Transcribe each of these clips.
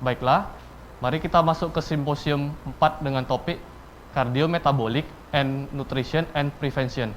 Baiklah, mari kita masuk ke simposium 4 dengan topik Cardiometabolic and Nutrition and Prevention.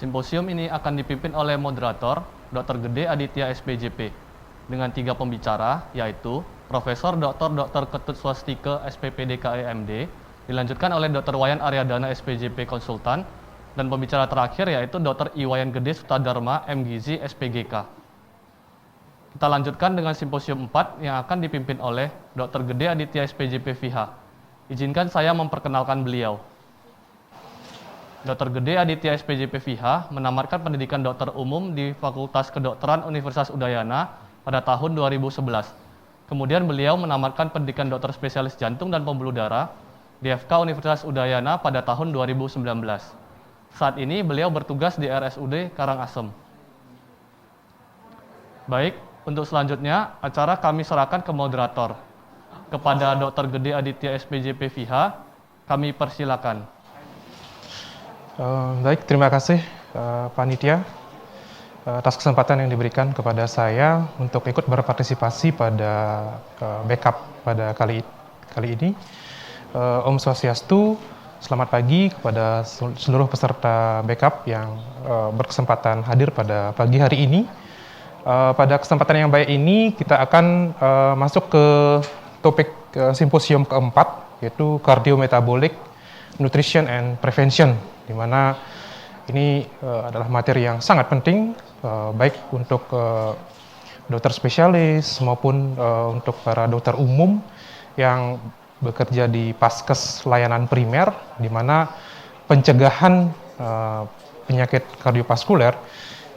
Simposium ini akan dipimpin oleh moderator Dr. Gede Aditya SPJP dengan 3 pembicara, yaitu Profesor Dr. Ketut Swastike SPPDK EMD, dilanjutkan oleh Dr. Wayan Aryadana SPJP Konsultan, dan pembicara terakhir yaitu Dr. Iwayan Gede Sutadharma MGizi SPGK. Kita lanjutkan dengan simposium 4 yang akan dipimpin oleh Dr. Gede Aditya SPJP FIHA. Izinkan saya memperkenalkan beliau. Dr. Gede Aditya SPJP FIHA menamatkan pendidikan dokter umum di Fakultas Kedokteran Universitas Udayana pada tahun 2011. Kemudian beliau menamatkan pendidikan dokter spesialis jantung dan pembuluh darah di FK Universitas Udayana pada tahun 2019. Saat ini beliau bertugas di RSUD Karangasem. Baik, untuk selanjutnya acara kami serahkan ke moderator. Kepada Dr. Gede Aditya SPJP FIHA, kami persilakan. Baik, terima kasih panitia atas kesempatan yang diberikan kepada saya untuk ikut berpartisipasi pada backup pada kali ini. Om Swastiastu, selamat pagi kepada seluruh peserta backup yang berkesempatan hadir pada pagi hari ini. Pada kesempatan yang baik ini kita akan masuk ke topik simposium keempat, yaitu Cardiometabolic Nutrition and Prevention, di mana ini adalah materi yang sangat penting, baik untuk dokter spesialis maupun untuk para dokter umum yang bekerja di Paskes layanan primer, di mana pencegahan penyakit kardiovaskuler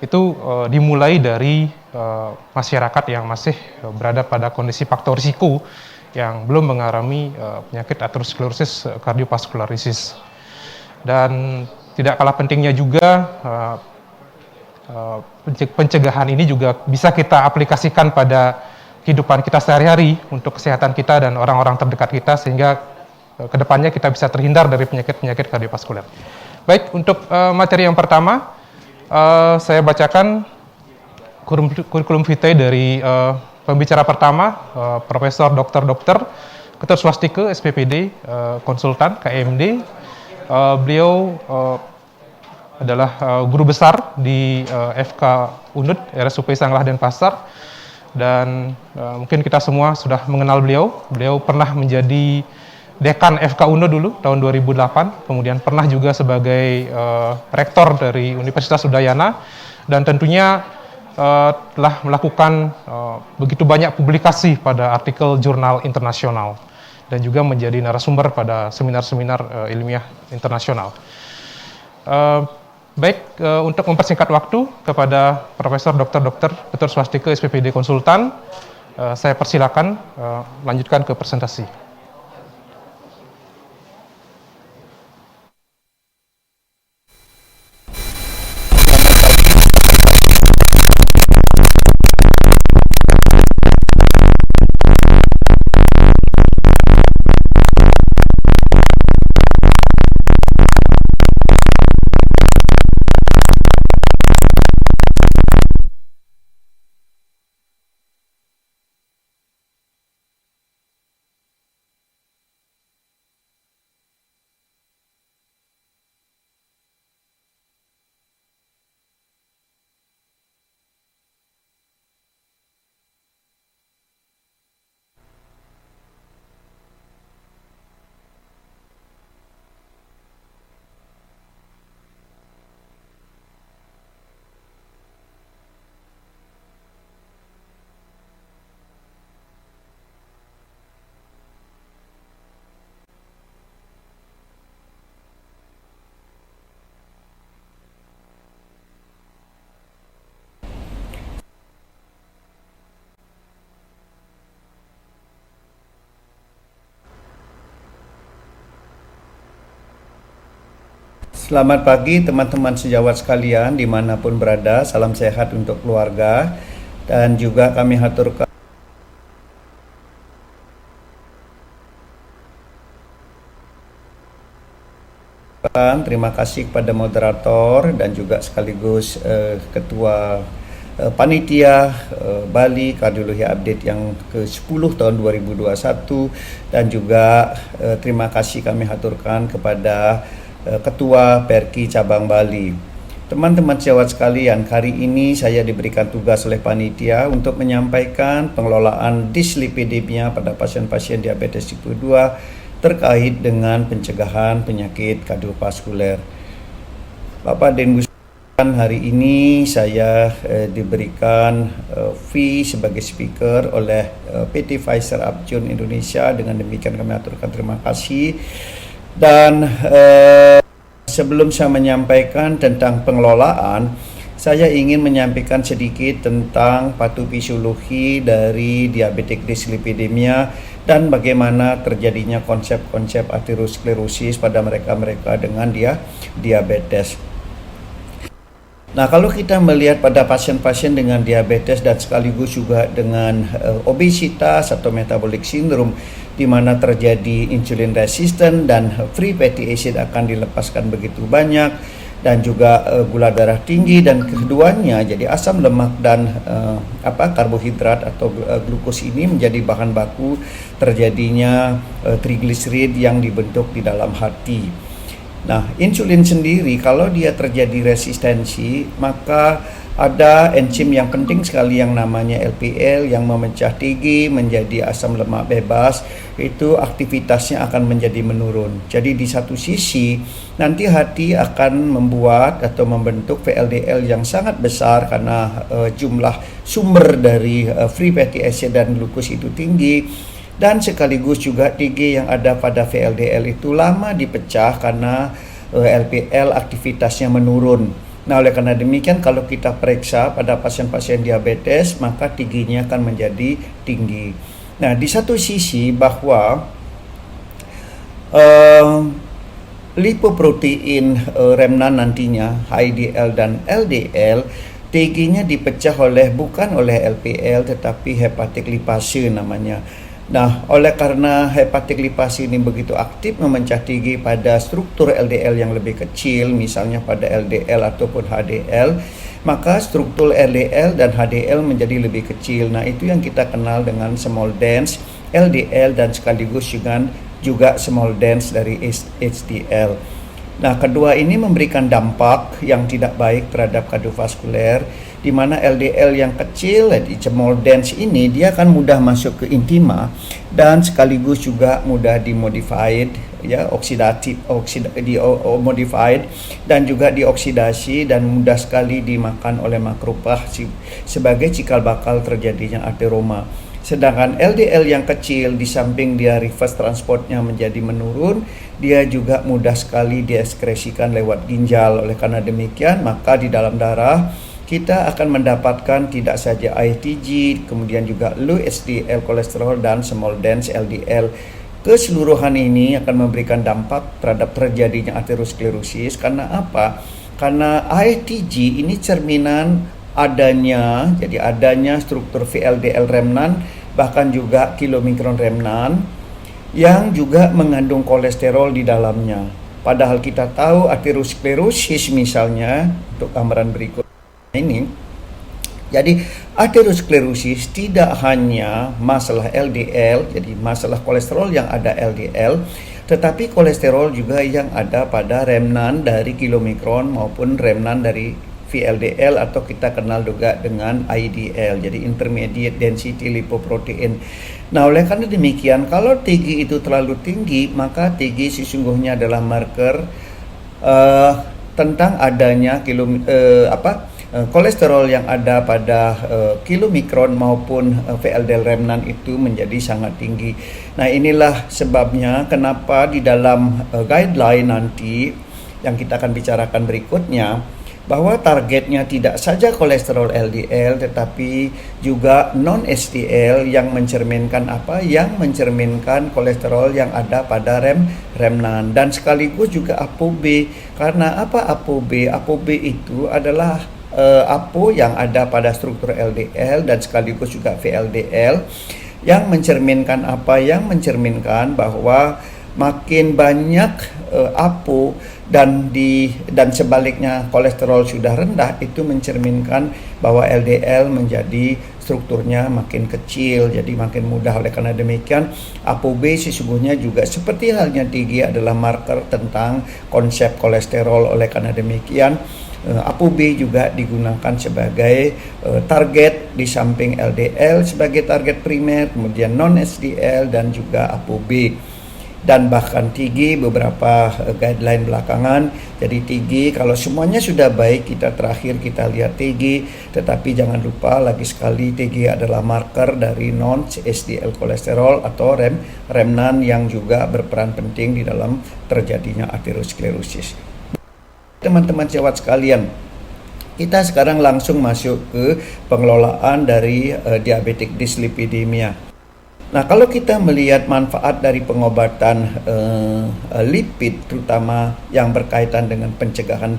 itu dimulai dari masyarakat yang masih berada pada kondisi faktor risiko yang belum mengalami penyakit aterosklerosis kardiovaskularisis. Dan tidak kalah pentingnya juga pencegahan ini juga bisa kita aplikasikan pada kehidupan kita sehari-hari untuk kesehatan kita dan orang-orang terdekat kita, sehingga kedepannya kita bisa terhindar dari penyakit-penyakit kardiovaskuler. Baik, untuk materi yang pertama, saya bacakan kurikulum vitae dari Pembicara pertama, Profesor Dr. Ketut Swastike, SPPD, konsultan KMD. Beliau adalah guru besar di FK UNUD, RSUP Sanglah Denpasar, dan mungkin kita semua sudah mengenal beliau. Beliau pernah menjadi dekan FK UNUD dulu tahun 2008, kemudian pernah juga sebagai rektor dari Universitas Udayana, dan tentunya telah melakukan begitu banyak publikasi pada artikel jurnal internasional dan juga menjadi narasumber pada seminar-seminar ilmiah internasional. Untuk mempersingkat waktu kepada Profesor Dr. Ketut Swastike, SPPD konsultan, saya persilakan lanjutkan ke presentasi. Selamat pagi teman-teman sejawat sekalian dimanapun berada, salam sehat untuk keluarga, dan juga kami haturkan terima kasih kepada moderator dan juga sekaligus ketua panitia Bali Kardiologi Update yang ke-10 tahun 2021, dan juga terima kasih kami haturkan kepada Ketua Perki Cabang Bali. Teman-teman sejawat sekalian, hari ini saya diberikan tugas oleh panitia untuk menyampaikan pengelolaan dislipidemia pada pasien-pasien diabetes tipe 2 terkait dengan pencegahan penyakit kardiovaskuler. Bapak dan Ibu, hari ini saya diberikan fee sebagai speaker oleh PT Pfizer Upjohn Indonesia. Dengan demikian kami aturkan terima kasih. Dan sebelum saya menyampaikan tentang pengelolaan, saya ingin menyampaikan sedikit tentang patofisiologi dari diabetik dislipidemia dan bagaimana terjadinya konsep-konsep aterosklerosis pada mereka-mereka dengan diabetes. Nah, kalau kita melihat pada pasien-pasien dengan diabetes dan sekaligus juga dengan obesitas atau metabolic syndrome, di mana terjadi insulin resistant dan free fatty acid akan dilepaskan begitu banyak, dan juga gula darah tinggi, dan keduanya jadi asam lemak dan karbohidrat atau glukos ini menjadi bahan baku terjadinya trigliserid yang dibentuk di dalam hati. Nah, insulin sendiri kalau dia terjadi resistensi, maka ada enzim yang penting sekali yang namanya LPL yang memecah TG menjadi asam lemak bebas. Itu aktivitasnya akan menjadi menurun. Jadi di satu sisi nanti hati akan membuat atau membentuk VLDL yang sangat besar karena jumlah sumber dari free fatty acid dan glukos itu tinggi, dan sekaligus juga TG yang ada pada VLDL itu lama dipecah karena LPL aktivitasnya menurun. Nah, oleh karena demikian kalau kita periksa pada pasien-pasien diabetes, maka TG-nya akan menjadi tinggi. Nah, di satu sisi bahwa lipoprotein remnan nantinya HDL dan LDL, TG-nya dipecah bukan oleh LPL tetapi hepatic lipase namanya. Nah, oleh karena hepatic lipase ini begitu aktif memecah TG pada struktur LDL yang lebih kecil, misalnya pada LDL ataupun HDL, maka struktur LDL dan HDL menjadi lebih kecil. Nah, itu yang kita kenal dengan small dense LDL dan sekaligus juga small dense dari HDL. Nah, kedua ini memberikan dampak yang tidak baik terhadap kardiovaskuler, di mana LDL yang kecil, di small dense ini, dia akan mudah masuk ke intima dan sekaligus juga mudah dimodified, ya, modified dan juga dioksidasi dan mudah sekali dimakan oleh makrofag sebagai cikal bakal terjadinya ateroma. Sedangkan LDL yang kecil, di samping dia reverse transportnya menjadi menurun, dia juga mudah sekali dieskresikan lewat ginjal. Oleh karena demikian, maka di dalam darah kita akan mendapatkan tidak saja ITG, kemudian juga low HDL kolesterol dan small dense LDL. Keseluruhan ini akan memberikan dampak terhadap terjadinya aterosklerosis. Karena apa? Karena ITG ini cerminan adanya struktur VLDL remnan, bahkan juga kilomikron remnan yang juga mengandung kolesterol di dalamnya. Padahal kita tahu aterosklerosis misalnya, untuk gambaran berikut ini, jadi aterosklerosis tidak hanya masalah LDL, jadi masalah kolesterol yang ada LDL, tetapi kolesterol juga yang ada pada remnan dari kilomikron maupun remnan dari VLDL atau kita kenal juga dengan IDL, jadi intermediate density lipoprotein. Nah, oleh karena demikian, kalau TG itu terlalu tinggi, maka TG sesungguhnya adalah marker tentang adanya kolesterol yang ada pada kilomikron maupun VLDL remnan itu menjadi sangat tinggi. Nah, inilah sebabnya kenapa di dalam guideline nanti yang kita akan bicarakan berikutnya, bahwa targetnya tidak saja kolesterol LDL tetapi juga non HDL yang mencerminkan apa? Yang mencerminkan kolesterol yang ada pada remnan dan sekaligus juga ApoB. Karena apa ApoB? ApoB itu adalah APO yang ada pada struktur LDL dan sekaligus juga VLDL yang mencerminkan apa? Yang mencerminkan bahwa makin banyak APO dan sebaliknya kolesterol sudah rendah, itu mencerminkan bahwa LDL menjadi strukturnya makin kecil, jadi makin mudah. Oleh karena demikian, ApoB sesungguhnya juga seperti halnya TG adalah marker tentang konsep kolesterol. Oleh karena demikian, ApoB juga digunakan sebagai target di samping LDL sebagai target primer, kemudian non HDL dan juga ApoB. Dan bahkan TG beberapa guideline belakangan. Jadi TG kalau semuanya sudah baik, kita lihat TG, tetapi jangan lupa lagi sekali TG adalah marker dari non HDL kolesterol atau remnan yang juga berperan penting di dalam terjadinya aterosklerosis. Teman-teman sejawat sekalian, kita sekarang langsung masuk ke pengelolaan dari diabetik dyslipidemia. Nah, kalau kita melihat manfaat dari pengobatan lipid, terutama yang berkaitan dengan pencegahan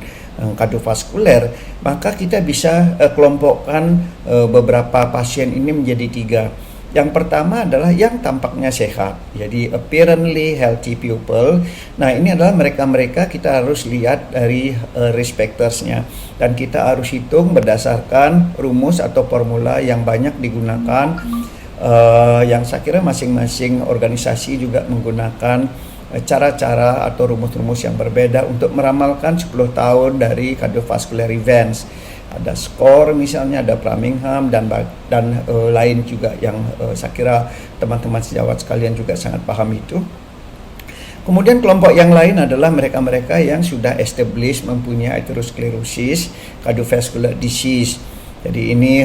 kardiovaskuler, maka kita bisa kelompokkan beberapa pasien ini menjadi 3. Yang pertama adalah yang tampaknya sehat, jadi apparently healthy people. Nah, ini adalah mereka-mereka kita harus lihat dari risk factors-nya, dan kita harus hitung berdasarkan rumus atau formula yang banyak digunakan. Yang saya kira masing-masing organisasi juga menggunakan cara-cara atau rumus-rumus yang berbeda untuk meramalkan 10 tahun dari cardiovascular events. Ada SCORE misalnya, ada Framingham dan lain juga yang saya kira teman-teman sejawat sekalian juga sangat paham itu. Kemudian kelompok yang lain adalah mereka-mereka yang sudah established mempunyai aterosklerosis, cardiovascular disease. Jadi ini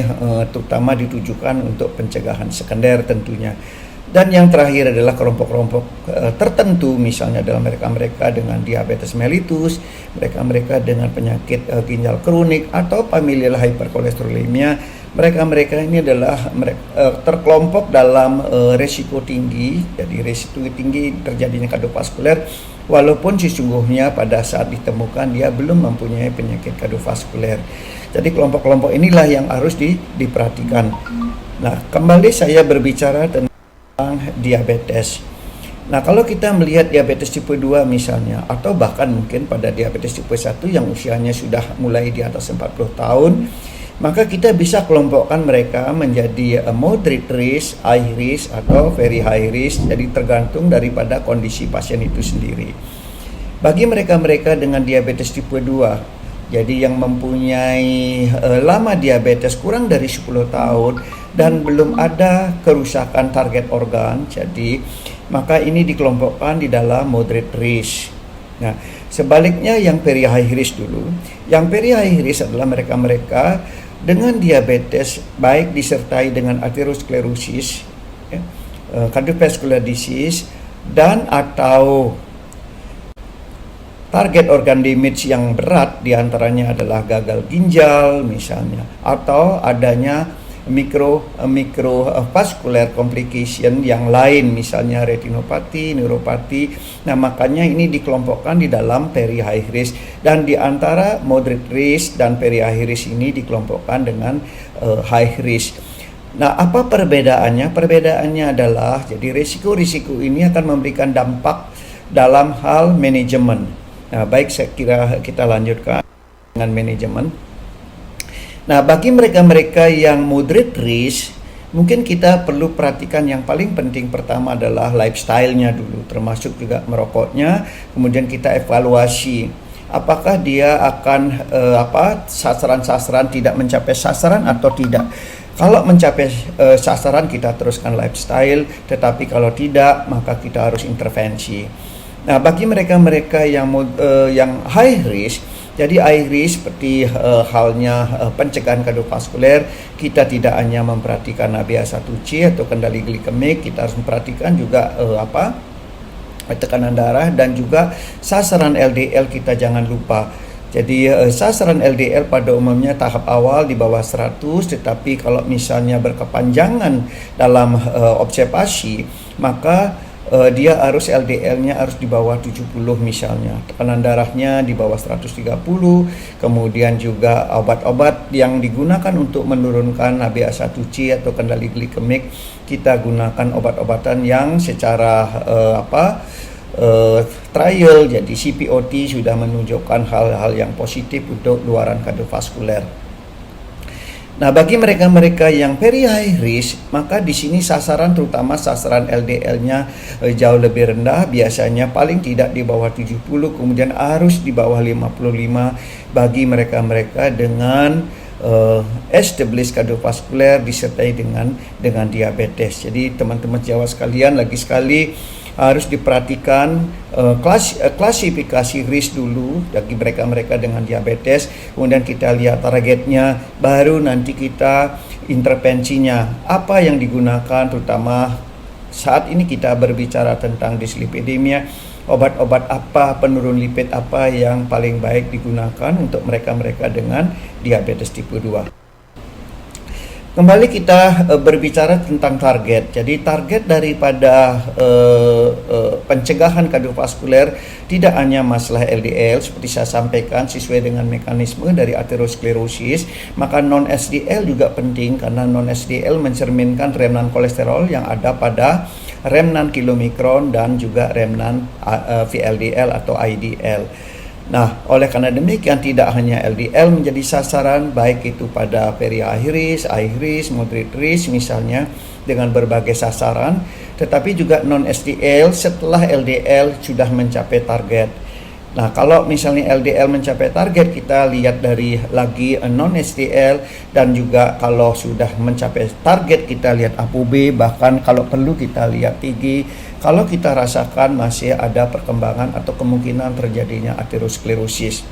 terutama ditujukan untuk pencegahan sekunder tentunya. Dan yang terakhir adalah kelompok-kelompok tertentu, misalnya adalah mereka-mereka dengan diabetes mellitus, mereka-mereka dengan penyakit ginjal kronik atau familial hyperkolesterolemia. Mereka-mereka ini adalah terkelompok dalam resiko tinggi, jadi resiko tinggi terjadinya kardiovaskuler, walaupun sesungguhnya pada saat ditemukan dia belum mempunyai penyakit kardiovaskuler. Jadi kelompok-kelompok inilah yang harus diperhatikan. Nah, kembali saya berbicara tentang diabetes. Nah, kalau kita melihat diabetes tipe 2 misalnya, atau bahkan mungkin pada diabetes tipe 1 yang usianya sudah mulai di atas 40 tahun, maka kita bisa kelompokkan mereka menjadi moderate risk, high risk, atau very high risk, jadi tergantung daripada kondisi pasien itu sendiri. Bagi mereka-mereka dengan diabetes tipe 2, jadi yang mempunyai lama diabetes kurang dari 10 tahun dan belum ada kerusakan target organ, jadi maka ini dikelompokkan di dalam moderate risk. Nah, sebaliknya yang very high risk dulu. Yang very high risk adalah mereka-mereka dengan diabetes baik disertai dengan atherosclerosis, ya, cardiovascular disease, dan atau target organ damage yang berat, diantaranya adalah gagal ginjal misalnya, atau adanya microvascular complication yang lain, misalnya retinopati, neuropati. Nah, makanya ini dikelompokkan di dalam very high risk, dan di antara moderate risk dan very high risk ini dikelompokkan dengan high risk. Nah, apa perbedaannya? Perbedaannya adalah jadi risiko-risiko ini akan memberikan dampak dalam hal manajemen. Nah, baik, saya kira kita lanjutkan dengan manajemen. Nah, bagi mereka-mereka yang moderate risk, mungkin kita perlu perhatikan yang paling penting pertama adalah lifestyle-nya dulu, termasuk juga merokoknya. Kemudian kita evaluasi apakah dia akan sasaran-sasaran tidak mencapai sasaran atau tidak. Kalau mencapai sasaran, kita teruskan lifestyle, tetapi kalau tidak, maka kita harus intervensi. Nah, bagi mereka-mereka yang high risk, jadi high risk seperti halnya pencegahan kardiovaskuler, kita tidak hanya memperhatikan HbA1c atau kendali glikemik, kita harus memperhatikan juga tekanan darah dan juga sasaran LDL kita jangan lupa. Jadi sasaran LDL pada umumnya tahap awal di bawah 100, tetapi kalau misalnya berkepanjangan dalam observasi, maka dia harus LDL-nya harus di bawah 70 misalnya, tekanan darahnya di bawah 130, kemudian juga obat-obat yang digunakan untuk menurunkan HbA1c atau kendali glikemik, kita gunakan obat-obatan yang secara trial, jadi CPOT sudah menunjukkan hal-hal yang positif untuk luaran kardiovaskuler. Nah, bagi mereka-mereka yang very high risk, maka di sini sasaran, terutama sasaran LDL-nya jauh lebih rendah, biasanya paling tidak di bawah 70, kemudian harus di bawah 55 bagi mereka-mereka dengan established kardiovaskuler disertai dengan diabetes. Jadi teman-teman Jawa sekalian, lagi sekali harus diperhatikan klasifikasi risk dulu bagi mereka-mereka dengan diabetes, kemudian kita lihat targetnya, baru nanti kita intervensinya apa yang digunakan, terutama saat ini kita berbicara tentang dislipidemia, obat-obat apa, penurun lipid apa yang paling baik digunakan untuk mereka-mereka dengan diabetes tipe 2. Kembali kita berbicara tentang target. Jadi target daripada pencegahan kardiovaskuler tidak hanya masalah LDL seperti saya sampaikan sesuai dengan mekanisme dari atherosclerosis, maka non SDL juga penting karena non SDL mencerminkan remnan kolesterol yang ada pada remnan kilomikron dan juga remnan VLDL atau IDL. Nah, oleh karena demikian tidak hanya LDL menjadi sasaran, baik itu pada very high risk, moderate risk misalnya dengan berbagai sasaran, tetapi juga non SDL setelah LDL sudah mencapai target. Nah, kalau misalnya LDL mencapai target, kita lihat dari lagi non SDL, dan juga kalau sudah mencapai target kita lihat ApoB, bahkan kalau perlu kita lihat TG. Kalau kita rasakan masih ada perkembangan atau kemungkinan terjadinya atherosclerosis.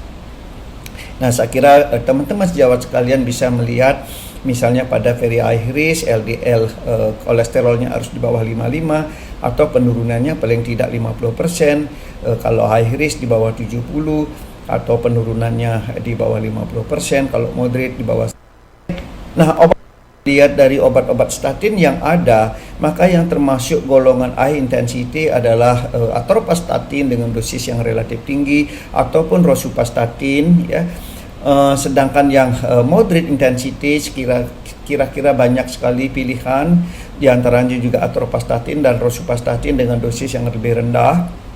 Nah, saya kira teman-teman sejawat sekalian bisa melihat misalnya pada very high risk LDL kolesterolnya harus di bawah 55 atau penurunannya paling tidak 50%, kalau high risk di bawah 70 atau penurunannya di bawah 50%, kalau moderate di bawah. Nah, lihat dari obat-obat statin yang ada, maka yang termasuk golongan high intensity adalah atorvastatin dengan dosis yang relatif tinggi ataupun rosuvastatin, ya. Sedangkan yang moderate intensity kira-kira banyak sekali pilihan di antaranya juga atorvastatin dan rosuvastatin dengan dosis yang lebih rendah.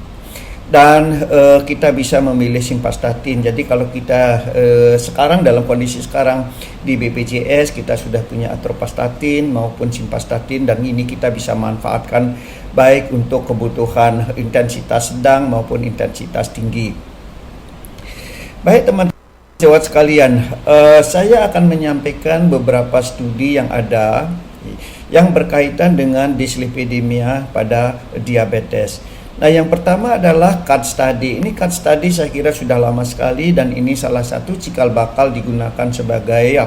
Dan kita bisa memilih simvastatin. Jadi kalau kita sekarang dalam kondisi sekarang di BPJS kita sudah punya atorvastatin maupun simvastatin, dan ini kita bisa manfaatkan baik untuk kebutuhan intensitas sedang maupun intensitas tinggi. Baik teman-teman sejawat sekalian, saya akan menyampaikan beberapa studi yang ada yang berkaitan dengan dislipidemia pada diabetes. Nah, yang pertama adalah CAD study. Ini CAD study saya kira sudah lama sekali, dan ini salah satu cikal bakal digunakan sebagai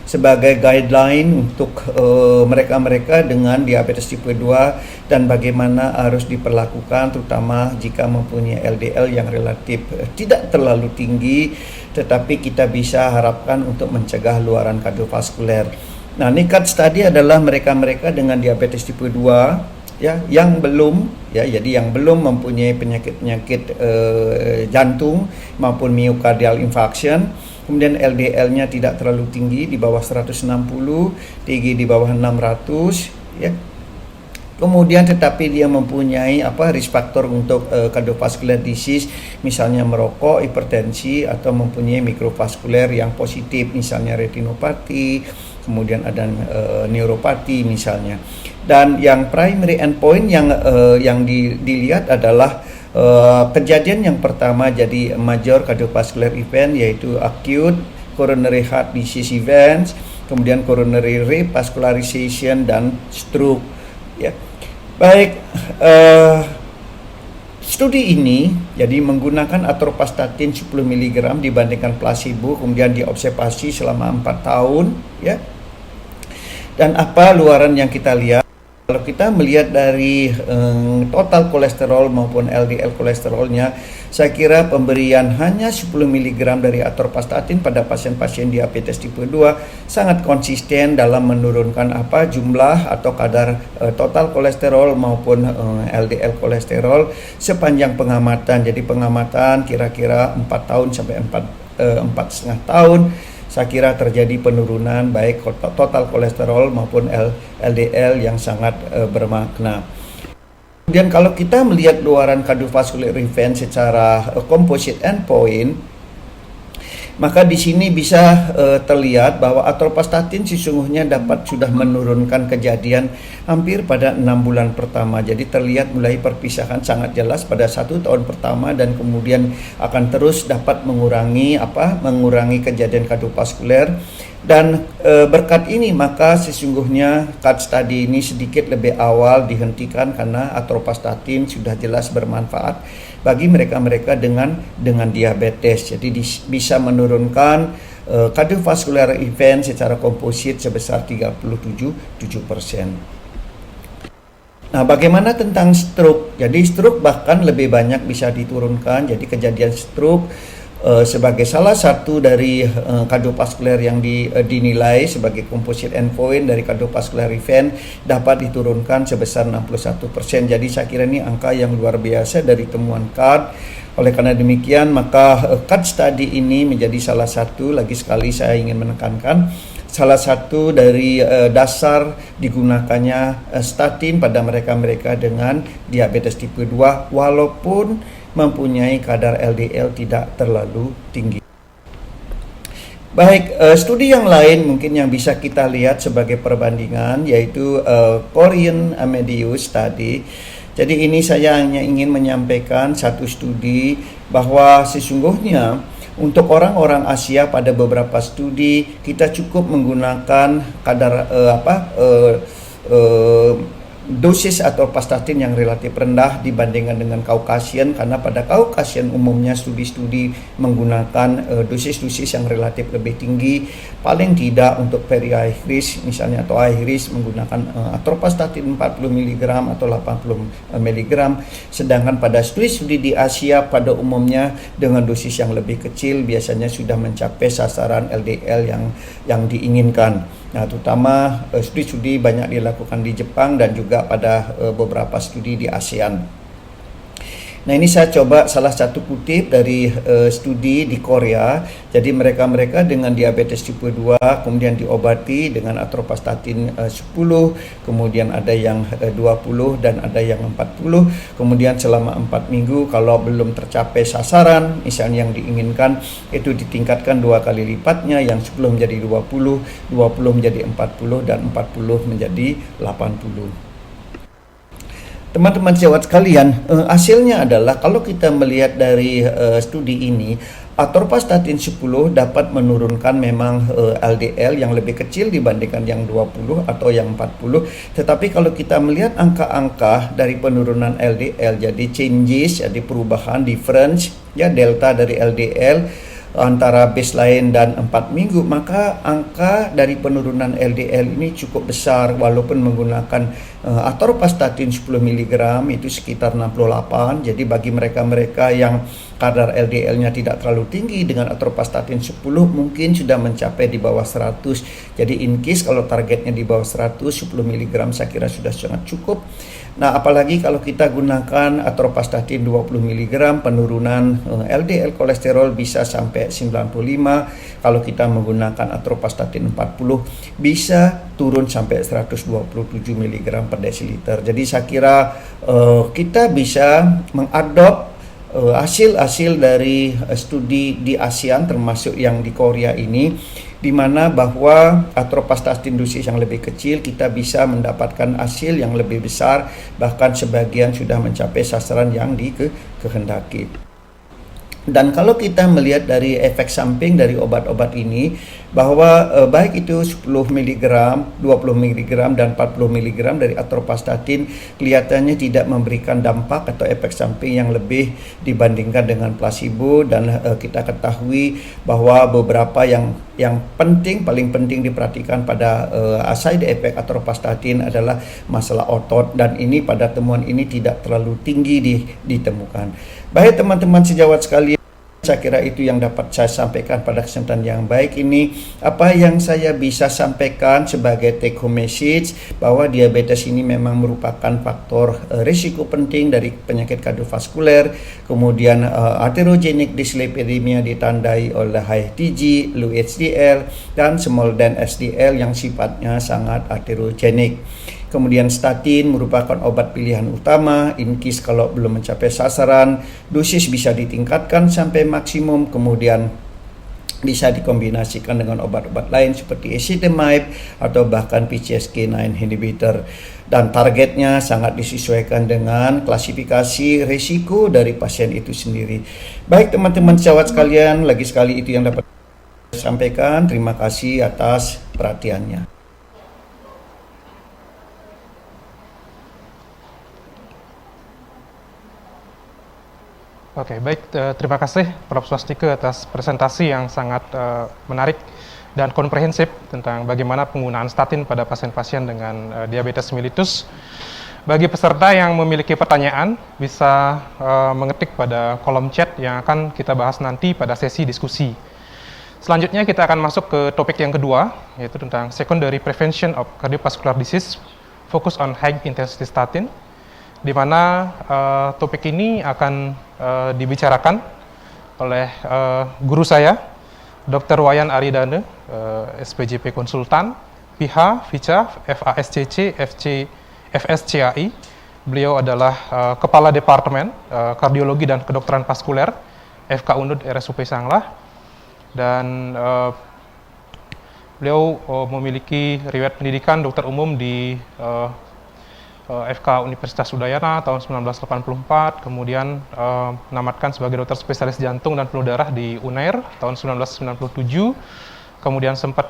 sebagai guideline untuk mereka-mereka dengan diabetes tipe 2 dan bagaimana harus diperlakukan, terutama jika mempunyai LDL yang relatif tidak terlalu tinggi, tetapi kita bisa harapkan untuk mencegah luaran kardiovaskuler. Nah, ini CAD study adalah mereka-mereka dengan diabetes tipe 2 ya, yang belum jadi yang belum mempunyai penyakit jantung maupun myocardial infarction, kemudian LDL-nya tidak terlalu tinggi, di bawah 160, tinggi di bawah 600 ya. Kemudian tetapi dia mempunyai risk factor untuk cardiovascular disease, misalnya merokok, hipertensi, atau mempunyai mikrovaskuler yang positif, misalnya retinopati, kemudian ada neuropati misalnya. Dan yang primary endpoint yang dilihat adalah kejadian yang pertama, jadi major cardiovascular event, yaitu acute coronary heart disease events, kemudian coronary revascularization dan stroke ya. Baik, studi ini jadi menggunakan atorvastatin 10 mg dibandingkan placebo, kemudian diobservasi selama 4 tahun ya. Dan apa luaran yang kita lihat? Kalau kita melihat dari total kolesterol maupun LDL kolesterolnya, saya kira pemberian hanya 10 mg dari atorvastatin pada pasien-pasien diabetes tipe 2 sangat konsisten dalam menurunkan jumlah atau kadar total kolesterol maupun LDL kolesterol sepanjang pengamatan. Jadi pengamatan kira-kira 4 tahun sampai 4,5 tahun. Saya kira terjadi penurunan baik total kolesterol maupun LDL yang sangat bermakna. Kemudian kalau kita melihat luaran kardiovaskular event secara composite endpoint, maka di sini bisa terlihat bahwa atorvastatin sesungguhnya dapat sudah menurunkan kejadian hampir pada 6 bulan pertama. Jadi terlihat mulai perpisahan sangat jelas pada 1 tahun pertama, dan kemudian akan terus dapat mengurangi kejadian kardiovaskuler. Dan berkat ini maka sesungguhnya CAD study ini sedikit lebih awal dihentikan karena atorvastatin sudah jelas bermanfaat bagi mereka-mereka dengan diabetes. Jadi bisa menurunkan cardiovascular event secara komposit sebesar 37%. Nah, bagaimana tentang stroke? Jadi stroke bahkan lebih banyak bisa diturunkan. Jadi kejadian stroke sebagai salah satu dari kardiovaskuler yang dinilai sebagai composite endpoint dari cardiovascular event dapat diturunkan sebesar 61%. Jadi saya kira ini angka yang luar biasa dari temuan CAD. Oleh karena demikian maka CAD study ini menjadi salah satu, lagi sekali saya ingin menekankan, salah satu dari dasar digunakannya statin pada mereka-mereka dengan diabetes tipe 2 walaupun mempunyai kadar LDL tidak terlalu tinggi. Baik, studi yang lain mungkin yang bisa kita lihat sebagai perbandingan yaitu Korean Amadeus Study. Jadi ini saya hanya ingin menyampaikan satu studi bahwa sesungguhnya untuk orang-orang Asia pada beberapa studi kita cukup menggunakan kadar dosis atorvastatin yang relatif rendah dibandingkan dengan Caucasian, karena pada Caucasian umumnya studi-studi menggunakan dosis-dosis yang relatif lebih tinggi, paling tidak untuk very high risk misalnya atau high risk menggunakan atorvastatin 40 mg atau 80 mg, sedangkan pada studi-studi di Asia pada umumnya dengan dosis yang lebih kecil biasanya sudah mencapai sasaran LDL yang diinginkan. Nah, terutama studi-studi banyak dilakukan di Jepang dan juga pada beberapa studi di ASEAN. Nah, ini saya coba salah satu kutip dari studi di Korea. Jadi mereka-mereka dengan diabetes tipe 2 kemudian diobati dengan atorvastatin 10, kemudian ada yang 20 dan ada yang 40. Kemudian selama 4 minggu kalau belum tercapai sasaran, misalnya yang diinginkan itu ditingkatkan 2 kali lipatnya, yang 10 menjadi 20, 20 menjadi 40 dan 40 menjadi 80. Teman-teman sejawat sekalian, hasilnya adalah kalau kita melihat dari studi ini, atorvastatin 10 dapat menurunkan memang LDL yang lebih kecil dibandingkan yang 20 atau yang 40. Tetapi kalau kita melihat angka-angka dari penurunan LDL, jadi changes, jadi perubahan, difference, ya delta dari LDL antara baseline dan 4 minggu, maka angka dari penurunan LDL ini cukup besar walaupun menggunakan atorvastatin 10 mg itu sekitar 68. Jadi bagi mereka-mereka yang kadar LDL-nya tidak terlalu tinggi, dengan atorvastatin 10 mungkin sudah mencapai di bawah 100. Jadi in case kalau targetnya di bawah 100, 10 mg saya kira sudah sangat cukup. Nah, apalagi kalau kita gunakan atorvastatin 20 mg, penurunan LDL kolesterol bisa sampai 95. Kalau kita menggunakan atorvastatin 40 bisa turun sampai 127 mg per desiliter. Jadi saya kira kita bisa mengadop hasil-hasil dari studi di ASEAN termasuk yang di Korea ini, di mana bahwa atorvastatin dosis yang lebih kecil kita bisa mendapatkan hasil yang lebih besar, bahkan sebagian sudah mencapai sasaran yang dikehendaki. Dan kalau kita melihat dari efek samping dari obat-obat ini, bahwa baik itu 10 mg, 20 mg, dan 40 mg dari atorvastatin kelihatannya tidak memberikan dampak atau efek samping yang lebih dibandingkan dengan placebo. Dan kita ketahui bahwa beberapa yang penting, paling penting diperhatikan pada side effect atorvastatin adalah masalah otot, dan ini pada temuan ini tidak terlalu tinggi ditemukan. Baik teman-teman sejawat sekalian, saya kira itu yang dapat saya sampaikan pada kesempatan yang baik ini. Apa yang saya bisa sampaikan sebagai take home message, bahwa diabetes ini memang merupakan faktor risiko penting dari penyakit kardiovaskuler. Kemudian atherogenic dyslipidemia ditandai oleh high TG, low HDL, dan small dan SDL yang sifatnya sangat atherogenik. Kemudian statin merupakan obat pilihan utama in case kalau belum mencapai sasaran. Dosis bisa ditingkatkan sampai maksimum, kemudian bisa dikombinasikan dengan obat-obat lain seperti ezetimibe atau bahkan PCSK9 inhibitor. Dan targetnya sangat disesuaikan dengan klasifikasi risiko dari pasien itu sendiri. Baik teman-teman sejawat sekalian, lagi sekali itu yang dapat saya sampaikan. Terima kasih atas perhatiannya. Oke, baik. Terima kasih Prof. Swastike atas presentasi yang sangat menarik dan komprehensif tentang bagaimana penggunaan statin pada pasien-pasien dengan diabetes mellitus. Bagi peserta yang memiliki pertanyaan, bisa mengetik pada kolom chat yang akan kita bahas nanti pada sesi diskusi. Selanjutnya kita akan masuk ke topik yang kedua, yaitu tentang secondary prevention of cardiovascular disease, focus on high intensity statin, di mana topik ini akan dibicarakan oleh guru saya, Dr. Wayan Aridane, SPJP Konsultan, PH, FICA, FASCC, FSCAI. Beliau adalah Kepala Departemen Kardiologi dan Kedokteran Vaskuler, FK Unud RSUP Sanglah, dan beliau memiliki riwayat pendidikan dokter umum di FK Universitas Udayana tahun 1984, kemudian menamatkan sebagai dokter spesialis jantung dan pembuluh darah di UNAIR tahun 1997, kemudian sempat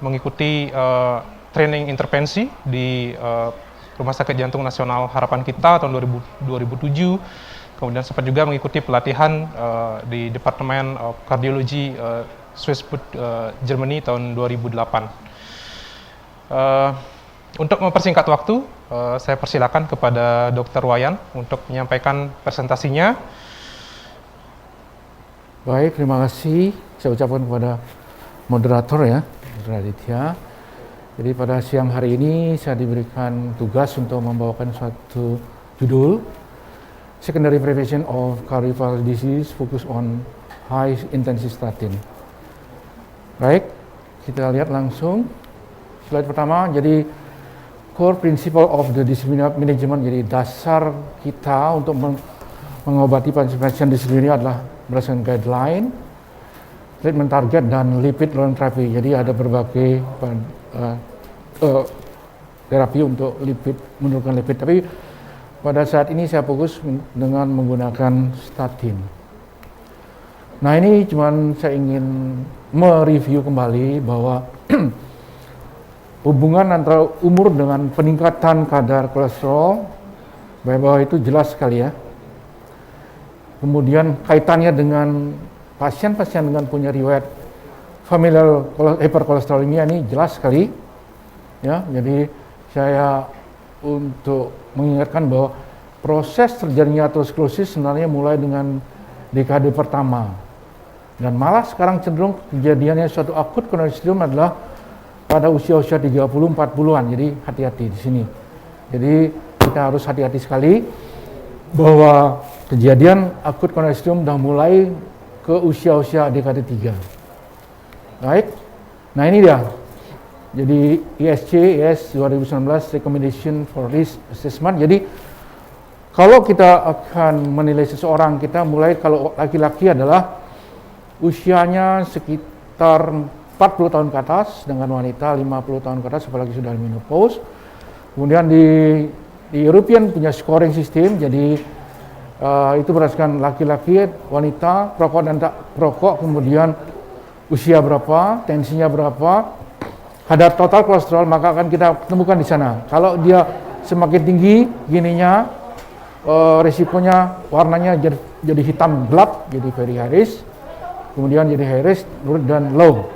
mengikuti training intervensi di Rumah Sakit Jantung Nasional Harapan Kita tahun 2007, kemudian sempat juga mengikuti pelatihan di Departemen Kardiologi Swissbud Germany tahun 2008. Untuk mempersingkat waktu, saya persilakan kepada Dr. Wayan untuk menyampaikan presentasinya. Baik, terima kasih. Saya ucapkan kepada moderator ya, Raditya. Jadi pada siang hari ini saya diberikan tugas untuk membawakan suatu judul secondary prevention of cardiovascular disease focus on high intensity statin. Baik, kita lihat langsung slide pertama. Jadi core principle of the dyslipidemia management, jadi dasar kita untuk mengobati pasien dyslipidemia adalah berdasarkan guideline, treatment target, dan lipid lowering therapy. Jadi ada berbagai terapi untuk lipid, menurunkan lipid. Tapi pada saat ini saya fokus dengan menggunakan statin. Nah, ini cuman saya ingin mereview kembali bahwa hubungan antara umur dengan peningkatan kadar kolesterol bahwa itu jelas sekali ya. Kemudian kaitannya dengan pasien-pasien dengan punya riwayat familial hyperkolesterolemia ini jelas sekali ya. Jadi saya untuk mengingatkan bahwa proses terjadinya aterosklerosis sebenarnya mulai dengan dekade pertama, dan malah sekarang cenderung kejadiannya suatu akut coronary syndrome adalah pada usia-usia 30-40-an. Jadi hati-hati di sini. Jadi kita harus hati-hati sekali bahwa kejadian akut coronary syndrome sudah mulai ke usia-usia dekade 3. Baik. Nah, ini dia. Jadi ISC 2019 Recommendation for Risk Assessment. Jadi kalau kita akan menilai seseorang, kita mulai kalau laki-laki adalah usianya sekitar 40 tahun ke atas, dengan wanita 50 tahun ke atas apalagi sudah menopause. Kemudian di European punya scoring system, jadi itu berdasarkan laki-laki, wanita, perokok dan tak perokok, kemudian usia berapa, tensinya berapa, kadar total kolesterol, maka akan kita temukan di sana. Kalau dia semakin tinggi gininya, resikonya warnanya jadi hitam gelap, jadi very high risk, kemudian jadi high risk dan low.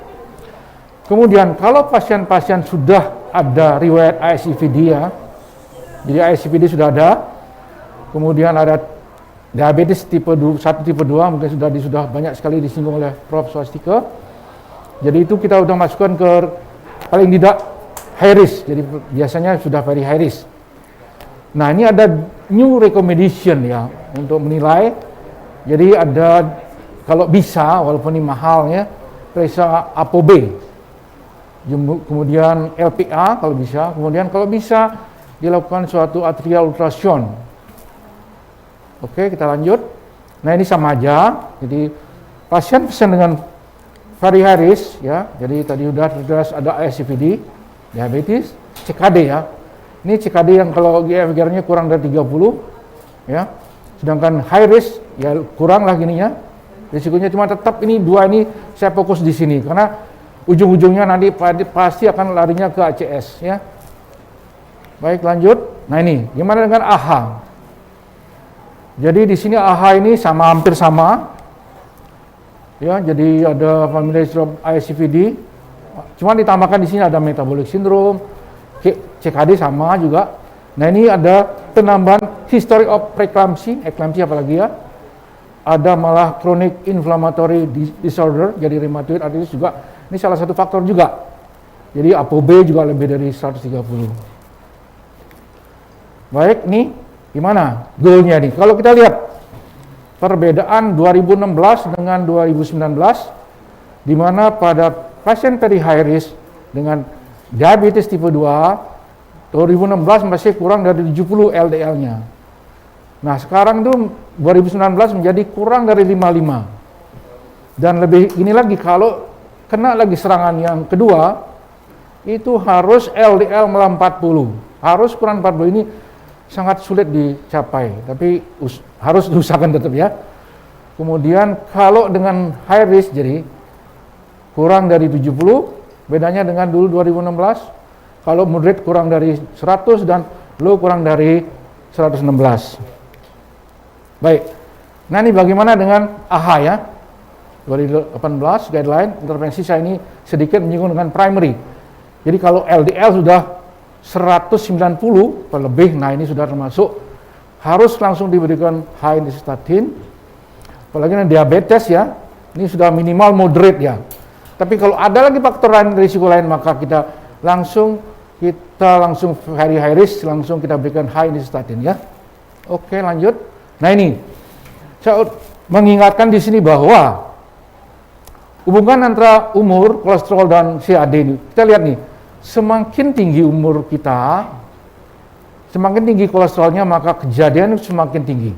Kemudian kalau pasien-pasien sudah ada riwayat ASCVD ya, jadi ASCVD sudah ada, kemudian ada diabetes tipe 1, tipe 2, mungkin sudah banyak sekali disinggung oleh Prof. Swastika. Jadi itu kita sudah masukkan ke paling tidak high risk, jadi biasanya sudah very high risk. Nah, ini ada new recommendation ya untuk menilai. Jadi ada, kalau bisa, walaupun ini mahal ya, periksa ApoB, kemudian LPA kalau bisa, kemudian kalau bisa dilakukan suatu atrial ultrasound. Oke, kita lanjut. Nah, ini sama aja. Jadi pasien-pasien dengan very high risk ya, jadi tadi sudah ada ASCVD, diabetes, CKD ya. Ini CKD yang kalau GFR-nya kurang dari 30 ya. Sedangkan high risk ya kurang lah gininya. Risikonya cuma tetap ini dua ini saya fokus di sini karena ujung-ujungnya nanti pasti akan larinya ke ACS ya. Baik, lanjut. Nah, ini gimana dengan AHA? Jadi di sini AHA ini hampir sama. Ya, jadi ada familial syndrome ASCVD. Cuma ditambahkan di sini ada metabolic syndrome, CKD sama juga. Nah, ini ada penambahan history of preeclampsia, apalagi ya. Ada malah chronic inflammatory disorder, jadi rheumatoid arthritis juga. Ini salah satu faktor juga. Jadi ApoB juga lebih dari 130. Baik, nih gimana goalnya nih? Kalau kita lihat perbedaan 2016 dengan 2019, di mana pada pasien very high risk dengan diabetes tipe 2, 2016 masih kurang dari 70 LDL-nya. Nah, sekarang itu 2019 menjadi kurang dari 55. Dan lebih ini lagi, kalau kena lagi serangan yang kedua, itu harus LDL malah 40. Harus kurang 40, ini sangat sulit dicapai, tapi harus diusahakan tetap ya. Kemudian kalau dengan high risk, jadi kurang dari 70, bedanya dengan dulu 2016, kalau moderate kurang dari 100 dan low kurang dari 116. Baik, nah ini bagaimana dengan AHA ya, 2018 guideline intervensi saya ini sedikit menyinggung dengan primary. Jadi kalau LDL sudah 190 lebih, nah ini sudah termasuk harus langsung diberikan high intensity statin. Apalagi dengan diabetes ya, ini sudah minimal moderate ya. Tapi kalau ada lagi faktor lain, risiko lain, maka kita langsung very high risk, langsung kita berikan high intensity statin ya. Oke, lanjut. Nah ini, saya mengingatkan di sini bahwa hubungan antara umur, kolesterol, dan CAD ini, kita lihat nih, semakin tinggi umur kita, semakin tinggi kolesterolnya, maka kejadian semakin tinggi.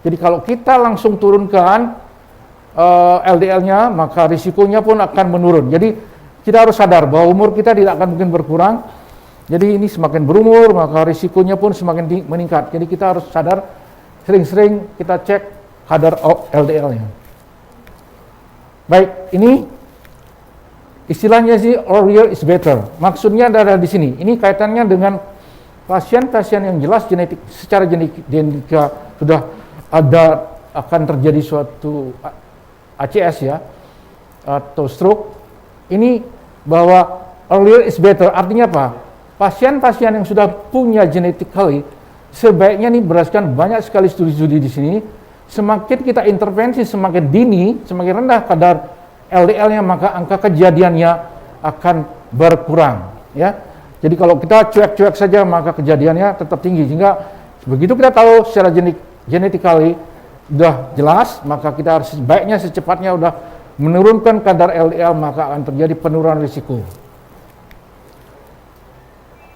Jadi kalau kita langsung turunkan LDL-nya, maka risikonya pun akan menurun. Jadi kita harus sadar bahwa umur kita tidak akan mungkin berkurang. Jadi ini semakin berumur, maka risikonya pun semakin meningkat. Jadi kita harus sadar, sering-sering kita cek kadar LDL-nya. Baik, ini istilahnya sih earlier is better. Maksudnya ada di sini. Ini kaitannya dengan pasien-pasien yang jelas secara genetika sudah ada akan terjadi suatu ACS ya atau stroke. Ini bahwa earlier is better artinya apa? Pasien-pasien yang sudah punya genetically sebaiknya nih berdasarkan banyak sekali studi-studi di sini, semakin kita intervensi semakin dini, semakin rendah kadar LDL-nya, maka angka kejadiannya akan berkurang ya. Jadi kalau kita cuek-cuek saja maka kejadiannya tetap tinggi, sehingga begitu kita tahu secara genetically sudah jelas, maka kita harus sebaiknya secepatnya udah menurunkan kadar LDL, maka akan terjadi penurunan risiko.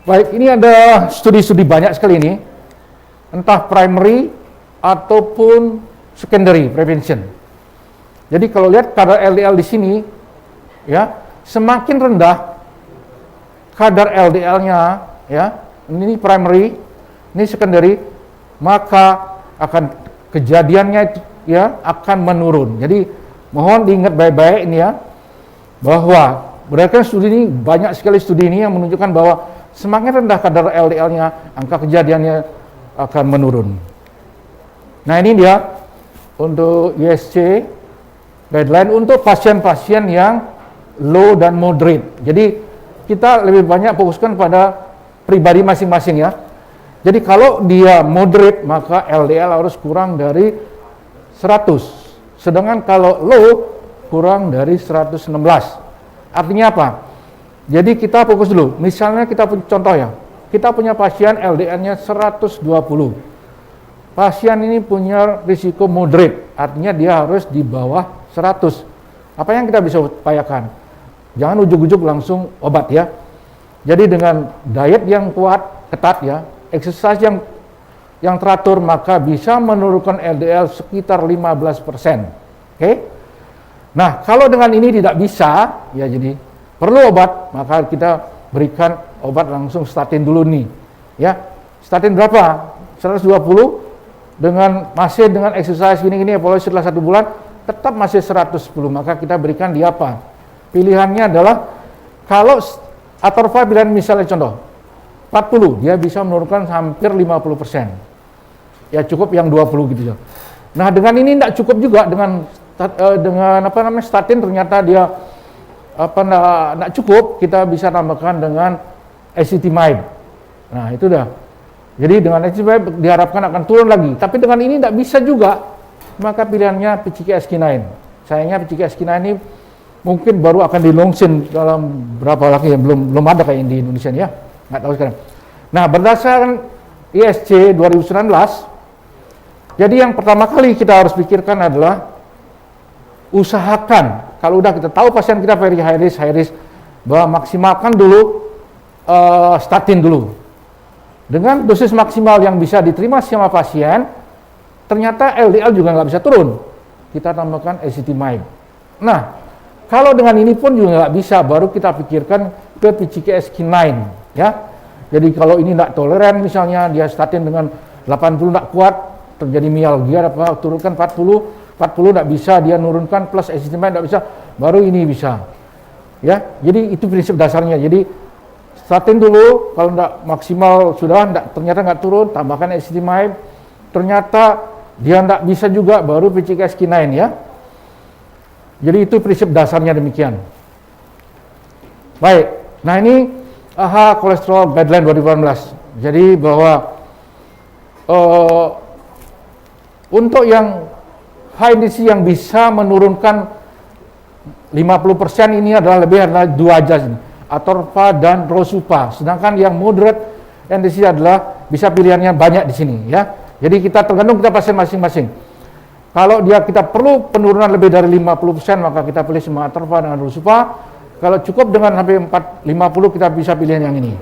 Baik, ini ada studi-studi banyak sekali ini, entah primary ataupun secondary prevention. Jadi kalau lihat kadar LDL di sini, ya semakin rendah kadar LDL-nya, ya ini primary, ini secondary, maka akan kejadiannya ya akan menurun. Jadi mohon diingat baik-baik ini ya, bahwa berdasarkan studi ini, banyak sekali studi ini yang menunjukkan bahwa semakin rendah kadar LDL-nya, angka kejadiannya akan menurun. Nah ini dia untuk ISC guideline untuk pasien-pasien yang low dan moderate. Jadi kita lebih banyak fokuskan pada pribadi masing-masing ya. Jadi kalau dia moderate maka LDL harus kurang dari 100. Sedangkan kalau low kurang dari 116. Artinya apa? Jadi kita fokus dulu, misalnya kita punya contoh ya, kita punya pasien LDL-nya 120. Pasien ini punya risiko moderate, artinya dia harus di bawah 100. Apa yang kita bisa upayakan? Jangan ujuk-ujuk langsung obat ya. Jadi dengan diet yang kuat, ketat ya, exercise yang teratur, maka bisa menurunkan LDL sekitar 15%. Oke? Nah, kalau dengan ini tidak bisa, ya jadi perlu obat, maka kita berikan obat langsung statin dulu nih. Ya, statin berapa? 120 masih dengan exercise gini-gini, evaluasi setelah 1 bulan tetap masih 110, maka kita berikan dia apa? Pilihannya adalah kalau Atorva pilihan misalnya contoh 40, dia bisa menurunkan hampir 50%. Ya cukup yang 20 gitu ya. Nah, dengan ini tidak cukup juga dengan statin, ternyata dia tidak cukup, kita bisa tambahkan dengan ezetimibe. Nah itu dah. Jadi dengan ezetimibe diharapkan akan turun lagi. Tapi dengan ini tidak bisa juga, maka pilihannya PCSK9. Sayangnya PCSK9 ini mungkin baru akan dilongsin dalam berapa lagi yang belum ada kayak di Indonesia ya, nggak tahu sekarang. Nah berdasarkan ISC 2019, jadi yang pertama kali kita harus pikirkan adalah usahakan, kalau udah kita tahu pasien kita very high risk, bahwa maksimalkan dulu statin dulu. Dengan dosis maksimal yang bisa diterima sama pasien, ternyata LDL juga nggak bisa turun. Kita tambahkan ezetimibe. Nah, kalau dengan ini pun juga nggak bisa, baru kita pikirkan ke PCSK9, ya. Jadi kalau ini nggak toleran, misalnya dia statin dengan 80 nggak kuat, terjadi mialgia, turunkan 40 nggak bisa, dia nurunkan plus ezetimibe nggak bisa, baru ini bisa. Ya, jadi itu prinsip dasarnya. Jadi statin dulu, kalau nggak maksimal sudah ternyata nggak turun, tambahkan ezetimibe. Ternyata dia nggak bisa juga, baru PCSK9 ya. Jadi itu prinsip dasarnya demikian. Baik, nah ini AHA Kolesterol Guideline 2018. Jadi bahwa untuk yang high intensity yang bisa menurunkan 50% ini adalah dua aja ini, Atorva dan Rosupa. Sedangkan yang moderate intensity adalah bisa pilihannya banyak di sini ya. Jadi kita tergantung kita pasien masing-masing. Kalau kita perlu penurunan lebih dari 50%, maka kita pilih semua atorva dengan rusupa. Kalau cukup dengan sampai 50, kita bisa pilih yang ini.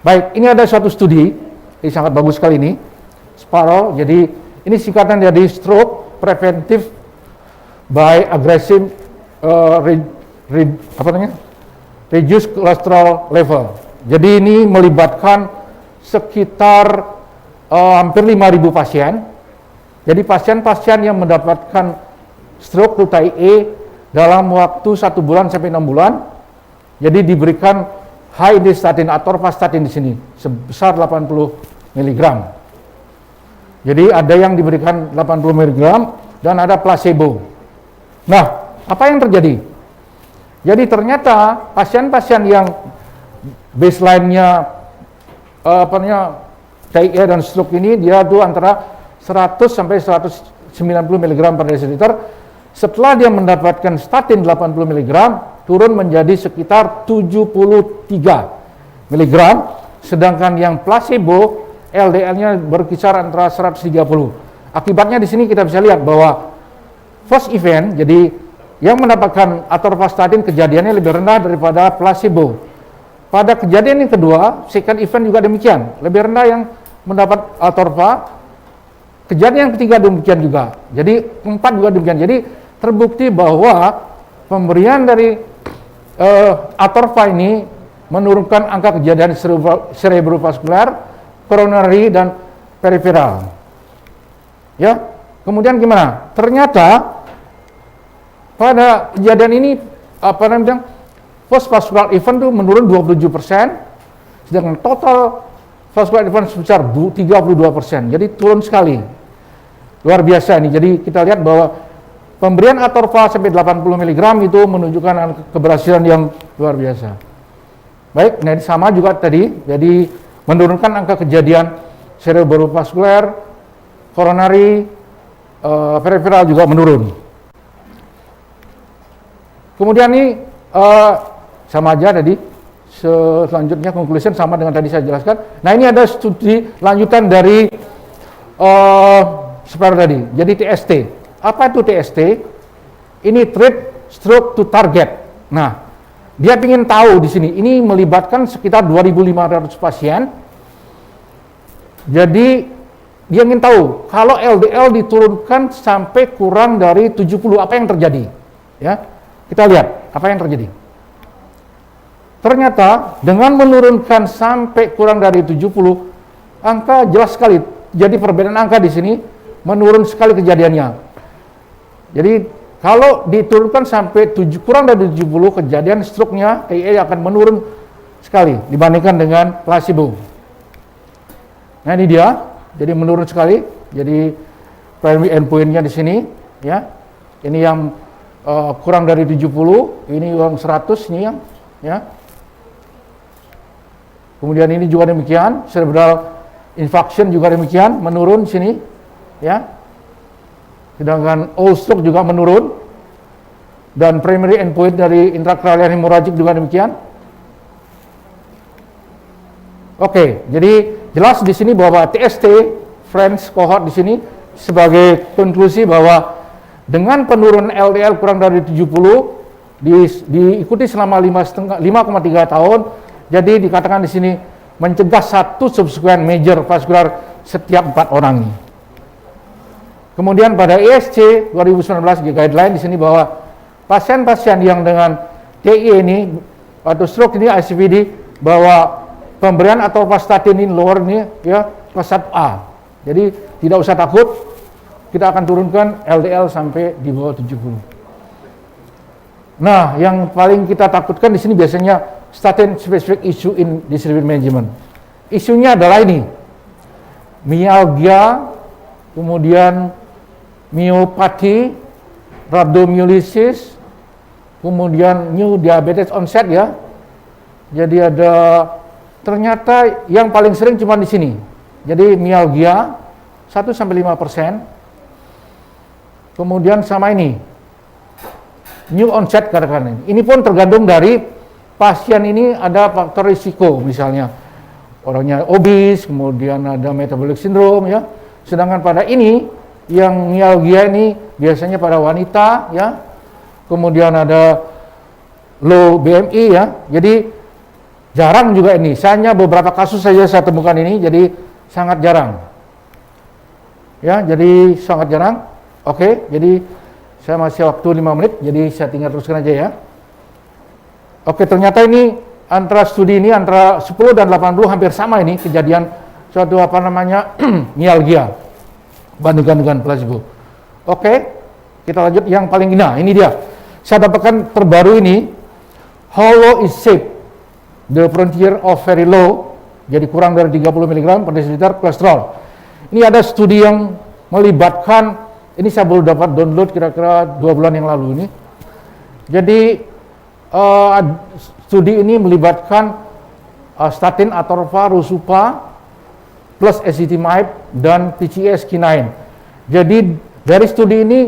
Baik, ini ada suatu studi, ini sangat bagus sekali ini, SPAROW. Jadi ini singkatan dari Stroke Preventive by Aggressive Reduce Cholesterol Level. Jadi ini melibatkan sekitar hampir 5.000 pasien. Jadi pasien-pasien yang mendapatkan stroke rutai E dalam waktu 1 bulan sampai 6 bulan, jadi diberikan high dose statin atau atorvastatin di sini sebesar 80 mg. Jadi ada yang diberikan 80 mg dan ada placebo. Nah, apa yang terjadi? Jadi ternyata pasien-pasien yang baseline-nya TIA dan stroke ini dia tuh antara 100 sampai 190 mg per desiliter. Setelah dia mendapatkan statin 80 mg, turun menjadi sekitar 73 mg, sedangkan yang placebo LDL-nya berkisar antara 130. Akibatnya di sini kita bisa lihat bahwa first event, jadi yang mendapatkan atorvastatin kejadiannya lebih rendah daripada placebo. Pada kejadian yang kedua, second event juga demikian, lebih rendah yang mendapat atorva. Kejadian yang ketiga demikian juga. Jadi keempat juga demikian. Jadi terbukti bahwa pemberian dari atorva ini menurunkan angka kejadian cerebrovaskular, coronary dan periferal. Ya, kemudian gimana? Ternyata pada kejadian ini post vascular event itu menurun 27%, sedangkan total vascular event sebesar 32%. Jadi turun sekali. Luar biasa ini. Jadi kita lihat bahwa pemberian atorva sampai 80 mg itu menunjukkan keberhasilan yang luar biasa. Baik, nah ini sama juga tadi. Jadi menurunkan angka kejadian cerebrovaskular, coronary, periferal juga menurun. Kemudian ini sama aja tadi, selanjutnya conclusion sama dengan tadi saya jelaskan. Nah ini ada studi lanjutan dari SPAROW tadi, jadi TST. Apa itu TST? Ini treat stroke to target. Nah, dia ingin tahu di sini, ini melibatkan sekitar 2.500 pasien. Jadi dia ingin tahu, kalau LDL diturunkan sampai kurang dari 70, apa yang terjadi? Ya, kita lihat apa yang terjadi. Ternyata dengan menurunkan sampai kurang dari 70, angka jelas sekali. Jadi perbedaan angka di sini menurun sekali kejadiannya. Jadi kalau diturunkan sampai kurang dari 70, kejadian stroke-nya TIA akan menurun sekali dibandingkan dengan placebo. Nah ini dia, jadi menurun sekali. Jadi primary endpoint-nya di sini, ya. Ini yang kurang dari 70, ini yang 100, ini yang, ya. Kemudian ini juga demikian, cerebral infarction juga demikian, menurun sini, ya. Sedangkan all stroke juga menurun, dan primary endpoint dari intrakranial hemorrhagic juga demikian. Oke, jadi jelas di sini bahwa TST, French cohort di sini sebagai konklusi bahwa dengan penurunan LDL kurang dari 70 diikuti selama 5,3 tahun. Jadi dikatakan di sini mencegah satu subsequent major vascular setiap 4 orang ini. Kemudian pada ESC 2019 guideline di sini bahwa pasien-pasien yang dengan TIA ini atau stroke ini ICVD, bahwa pemberian atorvastatin ini lower ini ya kelas 1A. Jadi tidak usah takut, kita akan turunkan LDL sampai di bawah 70. Nah, yang paling kita takutkan di sini biasanya statin specific issue in disease management. Isunya adalah ini, myalgia, kemudian myopathy, rhabdomyolysis, kemudian new diabetes onset ya. Jadi ada, ternyata yang paling sering cuma di sini. Jadi myalgia 1-5%. Kemudian sama ini, new onset katakan ini. Ini pun tergantung dari pasien ini ada faktor risiko, misalnya orangnya obes, kemudian ada metabolic syndrome ya. Sedangkan pada ini yang myalgia ini biasanya pada wanita ya. Kemudian ada low BMI ya. Jadi jarang juga ini. Hanya beberapa kasus saja saya temukan ini, jadi sangat jarang. Ya, jadi sangat jarang. Oke, jadi saya masih waktu 5 menit, jadi saya tinggal teruskan aja ya. Oke, ternyata ini antara studi ini antara 10 dan 80 hampir sama ini kejadian suatu myalgia bandingkan dengan placebo. Oke, kita lanjut yang paling ini dia. Saya dapatkan terbaru ini, how low is safe? The frontier of very low, jadi kurang dari 30 mg per desiliter kolesterol. Ini ada studi yang melibatkan, ini saya baru dapat download kira-kira 2 bulan yang lalu ini. Jadi studi ini melibatkan statin, atorva, rusupa, plus ezetimibe dan PCSK9. Jadi dari studi ini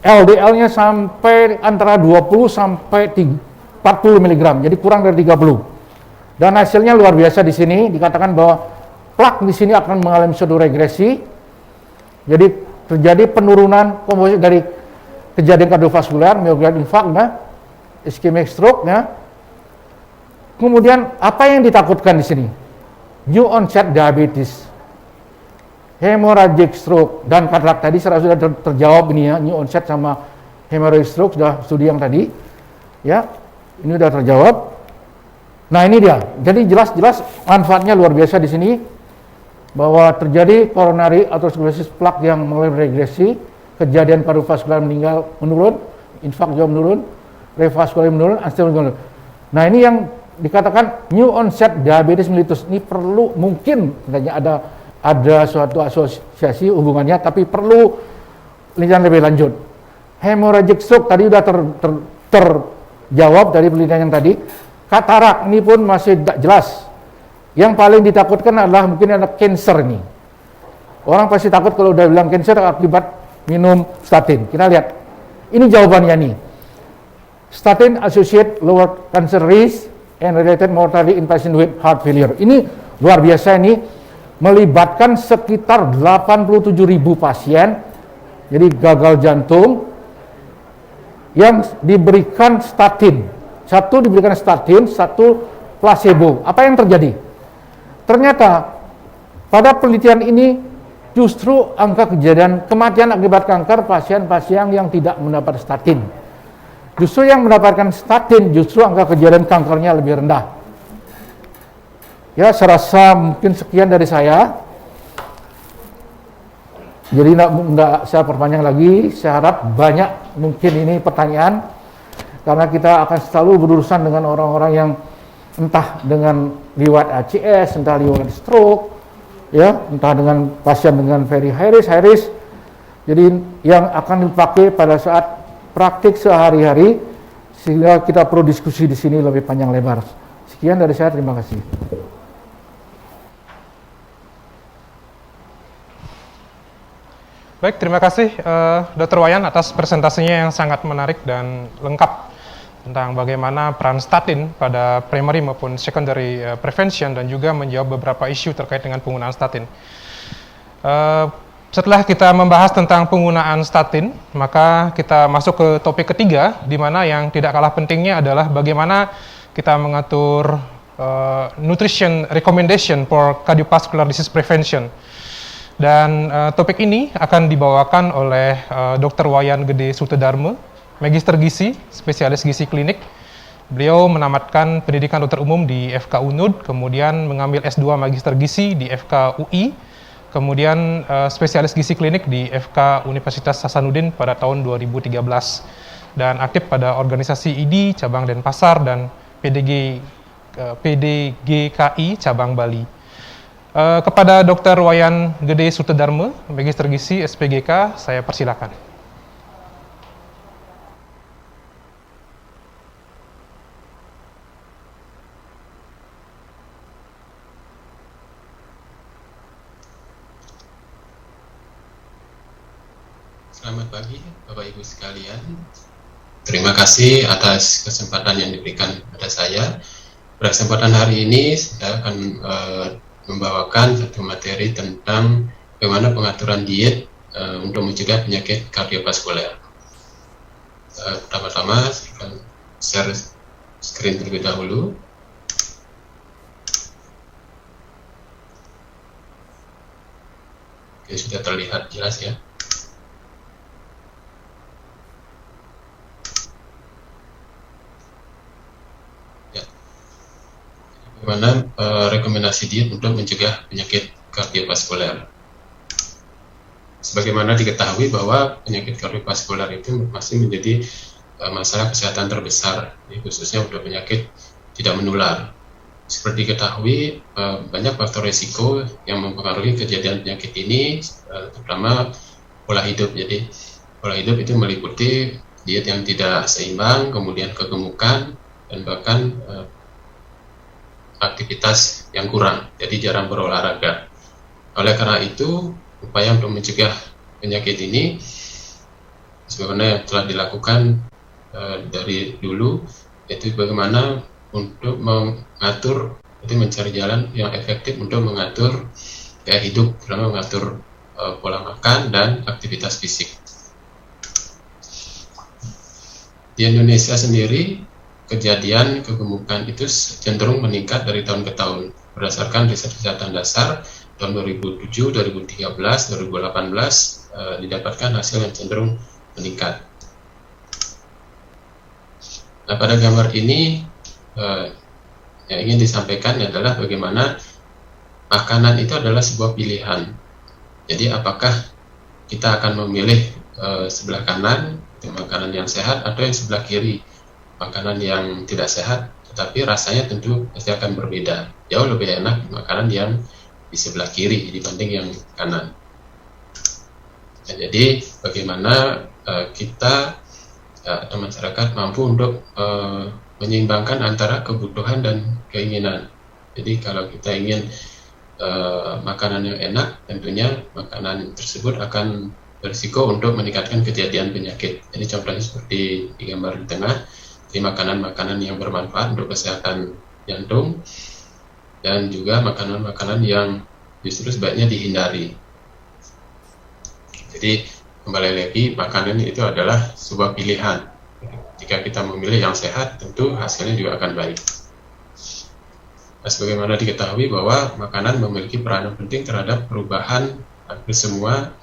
LDL-nya sampai antara 20 sampai 40 mg, jadi kurang dari 30. Dan hasilnya luar biasa di sini, dikatakan bahwa plak di sini akan mengalami suatu regresi. Jadi terjadi penurunan komposisi dari kejadian kardiovaskular, myocardial infarct, ischemic stroke, Kemudian apa yang ditakutkan di sini? New onset diabetes, hemorrhagic stroke, dan katarak tadi sudah terjawab ini ya, new onset sama hemorrhagic stroke sudah studi yang tadi, ya, ini sudah terjawab. Nah ini dia, jadi jelas-jelas manfaatnya luar biasa di sini, bahwa terjadi coronary atherosclerosis plak yang mengalami regresi, kejadian kardiovaskular menurun, infark juga menurun, revaskular menurun, angina menurun. Nah ini yang dikatakan new onset diabetes mellitus, ini perlu mungkin katanya ada suatu asosiasi hubungannya, tapi perlu penelitian lebih lanjut. Hemorrhagic stroke tadi sudah terjawab dari penelitian yang tadi. Katarak ini pun masih tidak jelas. Yang paling ditakutkan adalah mungkin ada cancer ini. Orang pasti takut kalau udah bilang cancer akibat minum statin. Kita lihat, ini jawabannya nih. Statin associate lower cancer risk and related mortality in patient with heart failure. Ini luar biasa, ini melibatkan sekitar 87.000 pasien, jadi gagal jantung, yang diberikan statin. Satu diberikan statin, satu placebo. Apa yang terjadi? Ternyata pada penelitian ini justru angka kejadian kematian akibat kanker pasien-pasien yang tidak mendapat statin. Justru yang mendapatkan statin, justru angka kejadian kankernya lebih rendah. Ya, saya rasa mungkin sekian dari saya. Jadi enggak saya perpanjang lagi, saya harap banyak mungkin ini pertanyaan, karena kita akan selalu berurusan dengan orang-orang yang entah dengan riwayat ACS, entah riwayat stroke, ya, entah dengan pasien dengan very high risk. Jadi yang akan dipakai pada saat praktik sehari-hari, sehingga kita perlu diskusi di sini lebih panjang lebar. Sekian dari saya, terima kasih. Baik, terima kasih Dr. Wayan atas presentasinya yang sangat menarik dan lengkap tentang bagaimana peran statin pada primary maupun secondary prevention, dan juga menjawab beberapa isu terkait dengan penggunaan statin. Setelah kita membahas tentang penggunaan statin, maka kita masuk ke topik ketiga, di mana yang tidak kalah pentingnya adalah bagaimana kita mengatur nutrition recommendation for cardiovascular disease prevention. Dan topik ini akan dibawakan oleh Dr. Wayan Gede Sutedharma, Magister Gizi, spesialis gizi klinik. Beliau menamatkan pendidikan dokter umum di FK UNUD, kemudian mengambil S2 Magister Gizi di FK UI, kemudian spesialis gizi klinik di FK Universitas Hasanuddin pada tahun 2013, dan aktif pada organisasi ID cabang Denpasar dan PDGKI cabang Bali. Kepada Dr. Wayan Gede Sutedharma, Magister Gizi SPGK, saya persilakan. Selamat pagi Bapak Ibu sekalian. Terima kasih atas kesempatan yang diberikan kepada saya Pada kesempatan hari ini saya akan membawakan satu materi tentang bagaimana pengaturan diet untuk mencegah penyakit kardiovaskuler. Pertama-tama saya akan share screen terlebih dahulu. Oke, sudah terlihat jelas ya. Bagaimana rekomendasi diet untuk mencegah penyakit kardiovaskuler. Sebagaimana diketahui bahwa penyakit kardiovaskuler itu masih menjadi masalah kesehatan terbesar, khususnya untuk penyakit tidak menular. Seperti diketahui, banyak faktor risiko yang mempengaruhi kejadian penyakit ini, terutama pola hidup. Jadi, pola hidup itu meliputi diet yang tidak seimbang, kemudian kegemukan, dan bahkan aktivitas yang kurang, jadi jarang berolahraga. Oleh karena itu, upaya untuk mencegah penyakit ini sebagaimana yang telah dilakukan dari dulu, yaitu bagaimana untuk mengatur, itu mencari jalan yang efektif untuk mengatur gaya hidup, terutama mengatur pola makan dan aktivitas fisik. Di Indonesia sendiri, kejadian kegemukan itu cenderung meningkat dari tahun ke tahun. Berdasarkan riset kesehatan dasar tahun 2007, 2013, 2018 didapatkan hasil yang cenderung meningkat. Nah, pada gambar ini yang ingin disampaikan adalah bagaimana makanan itu adalah sebuah pilihan. Jadi apakah kita akan memilih sebelah kanan itu makanan yang sehat atau yang sebelah kiri makanan yang tidak sehat, tetapi rasanya tentu pasti akan berbeda. Jauh lebih enak makanan yang di sebelah kiri dibanding yang kanan. Nah, jadi bagaimana kita atau masyarakat mampu untuk menyeimbangkan antara kebutuhan dan keinginan. Jadi kalau kita ingin makanan yang enak, tentunya makanan tersebut akan berisiko untuk meningkatkan kejadian penyakit. Jadi contohnya seperti di gambar di tengah, di makanan-makanan yang bermanfaat untuk kesehatan jantung dan juga makanan-makanan yang justru sebaiknya dihindari. Jadi kembali lagi, makanan itu adalah sebuah pilihan. Jika kita memilih yang sehat, tentu hasilnya juga akan baik. Nah, sebagaimana diketahui bahwa makanan memiliki peranan penting terhadap perubahan hampir semua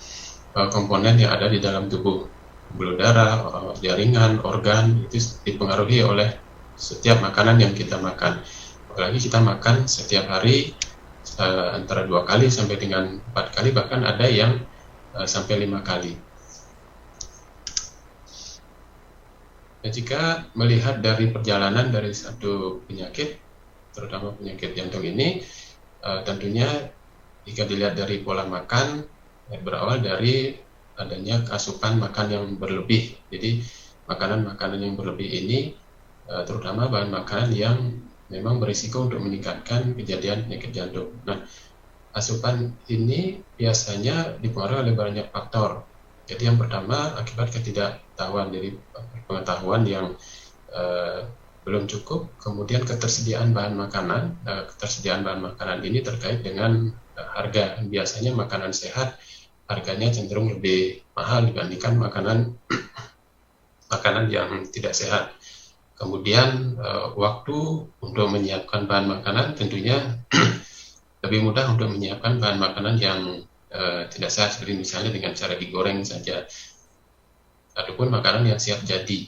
komponen yang ada di dalam tubuh. Pembuluh darah, jaringan, organ itu dipengaruhi oleh setiap makanan yang kita makan. Apalagi kita makan setiap hari antara 2 kali sampai dengan 4 kali, bahkan ada yang sampai 5 kali. Nah, jika melihat dari perjalanan dari satu penyakit, terutama penyakit jantung ini, tentunya jika dilihat dari pola makan, berawal dari adanya asupan makan yang berlebih. Jadi makanan-makanan yang berlebih ini terutama bahan makanan yang memang berisiko untuk meningkatkan kejadian penyakit jantung. Nah, asupan ini biasanya dipengaruhi oleh banyak faktor. Jadi yang pertama akibat ketidaktahuan, jadi pengetahuan yang belum cukup, kemudian ketersediaan bahan makanan. Ketersediaan bahan makanan ini terkait dengan harga. Biasanya makanan sehat harganya cenderung lebih mahal dibandingkan makanan yang tidak sehat. Kemudian waktu untuk menyiapkan bahan makanan tentunya lebih mudah untuk menyiapkan bahan makanan yang tidak sehat, seperti misalnya dengan cara digoreng saja, ataupun makanan yang siap jadi,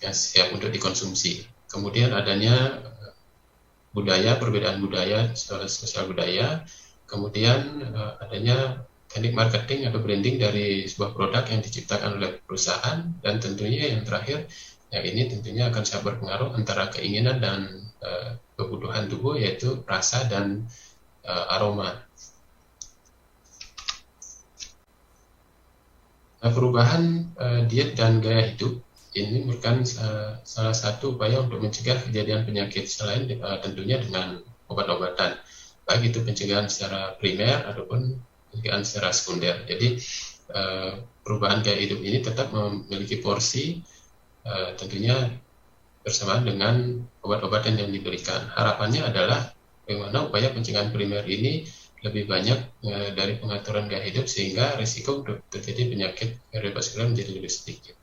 yang siap untuk dikonsumsi. Kemudian adanya perbedaan budaya, sosial budaya, kemudian adanya teknik marketing atau branding dari sebuah produk yang diciptakan oleh perusahaan, dan tentunya yang terakhir, yang ini tentunya akan sangat berpengaruh antara keinginan dan kebutuhan tubuh, yaitu rasa dan aroma. Nah, perubahan diet dan gaya hidup ini merupakan salah satu upaya untuk mencegah kejadian penyakit, selain tentunya dengan obat-obatan, baik itu pencegahan secara primer ataupun pencegahan secara sekunder. Jadi perubahan gaya hidup ini tetap memiliki porsi tentunya bersamaan dengan obat-obatan yang diberikan. Harapannya adalah bagaimana upaya pencegahan primer ini lebih banyak dari pengaturan gaya hidup sehingga risiko untuk terjadi penyakit kardiovaskular menjadi lebih sedikit.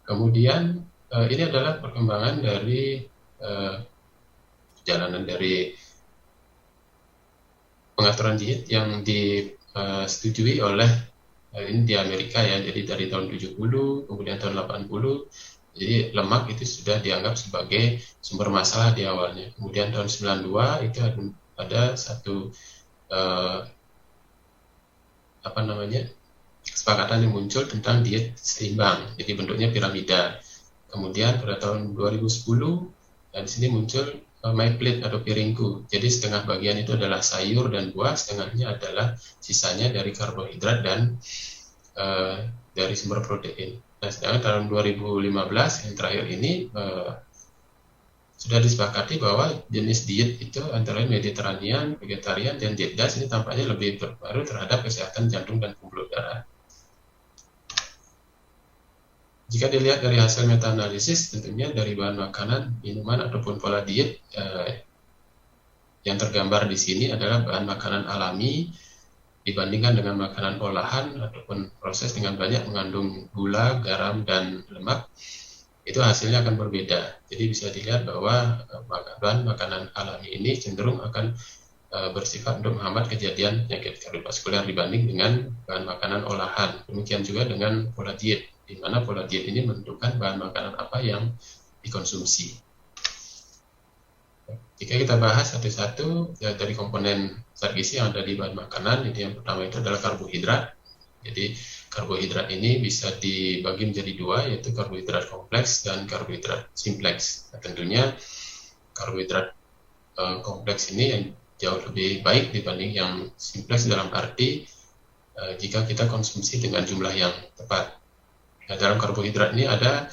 Kemudian ini adalah perkembangan dari perjalanan dari pengaturan diet yang disetujui oleh ini di Amerika ya, jadi dari tahun 70 kemudian tahun 80. Jadi lemak itu sudah dianggap sebagai sumber masalah di awalnya. Kemudian tahun 92 itu ada satu kesepakatan yang muncul tentang diet seimbang. Jadi bentuknya piramida. Kemudian pada tahun 2010 dan di sini muncul my plate atau piringku. Jadi setengah bagian itu adalah sayur dan buah, setengahnya adalah sisanya dari karbohidrat dan dari sumber protein. Nah, sedangkan tahun 2015 yang terakhir ini sudah disepakati bahwa jenis diet itu antara Mediterranean, vegetarian, dan diet DAS ini tampaknya lebih berpengaruh terhadap kesehatan jantung dan pembuluh darah. Jika dilihat dari hasil meta-analisis, tentunya dari bahan makanan, minuman, ataupun pola diet yang tergambar di sini adalah bahan makanan alami dibandingkan dengan makanan olahan ataupun proses dengan banyak mengandung gula, garam, dan lemak, itu hasilnya akan berbeda. Jadi bisa dilihat bahwa bahan makanan alami ini cenderung akan bersifat untuk menghambat kejadian penyakit kardiovaskuler dibanding dengan bahan makanan olahan. Demikian juga dengan pola diet, di mana pola diet ini menentukan bahan makanan apa yang dikonsumsi. Jika kita bahas satu-satu dari komponen zat gizi yang ada di bahan makanan, ini yang pertama itu adalah karbohidrat. Jadi karbohidrat ini bisa dibagi menjadi dua, yaitu karbohidrat kompleks dan karbohidrat simpleks. Nah, tentunya karbohidrat kompleks ini yang jauh lebih baik dibanding yang simpleks dalam arti jika kita konsumsi dengan jumlah yang tepat. Nah, dalam karbohidrat ini ada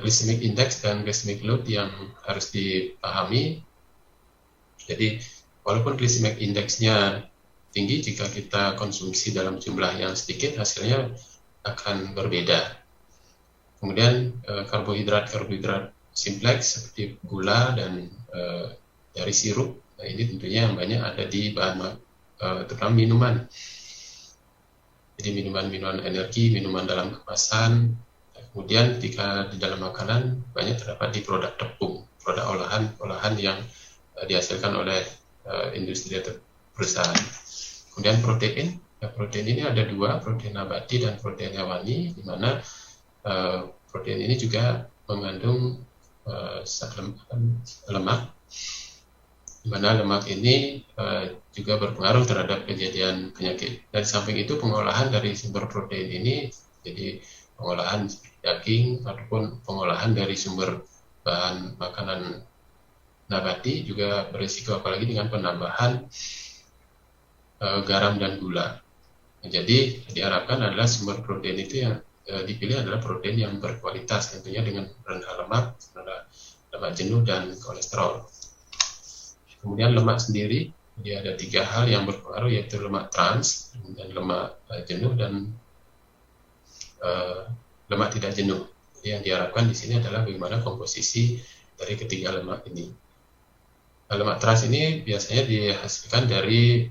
glycemic index dan glycemic load yang harus dipahami. Jadi walaupun glycemic index-nya tinggi, jika kita konsumsi dalam jumlah yang sedikit hasilnya akan berbeda. Kemudian karbohidrat simpleks seperti gula dan dari sirup, nah ini tentunya yang banyak ada di bahan terutama minuman. Jadi minuman energi, minuman dalam kemasan. Kemudian jika di dalam makanan banyak terdapat di produk tepung, produk olahan yang dihasilkan oleh industri atau perusahaan. Kemudian protein, protein ini ada dua, protein nabati dan protein hewani, di mana protein ini juga mengandung lemak, di mana lemak ini juga berpengaruh terhadap kejadian penyakit. Dan di samping itu pengolahan dari sumber protein ini, jadi pengolahan daging ataupun pengolahan dari sumber bahan makanan nabati juga berisiko, apalagi dengan penambahan garam dan gula. Nah, jadi diharapkan adalah sumber protein itu yang dipilih adalah protein yang berkualitas, tentunya dengan rendah lemak jenuh dan kolesterol. Kemudian lemak sendiri, dia ada tiga hal yang berpengaruh, yaitu lemak trans, kemudian lemak jenuh, dan lemak tidak jenuh. Jadi yang diharapkan di sini adalah bagaimana komposisi dari ketiga lemak ini. Lemak trans ini biasanya dihasilkan dari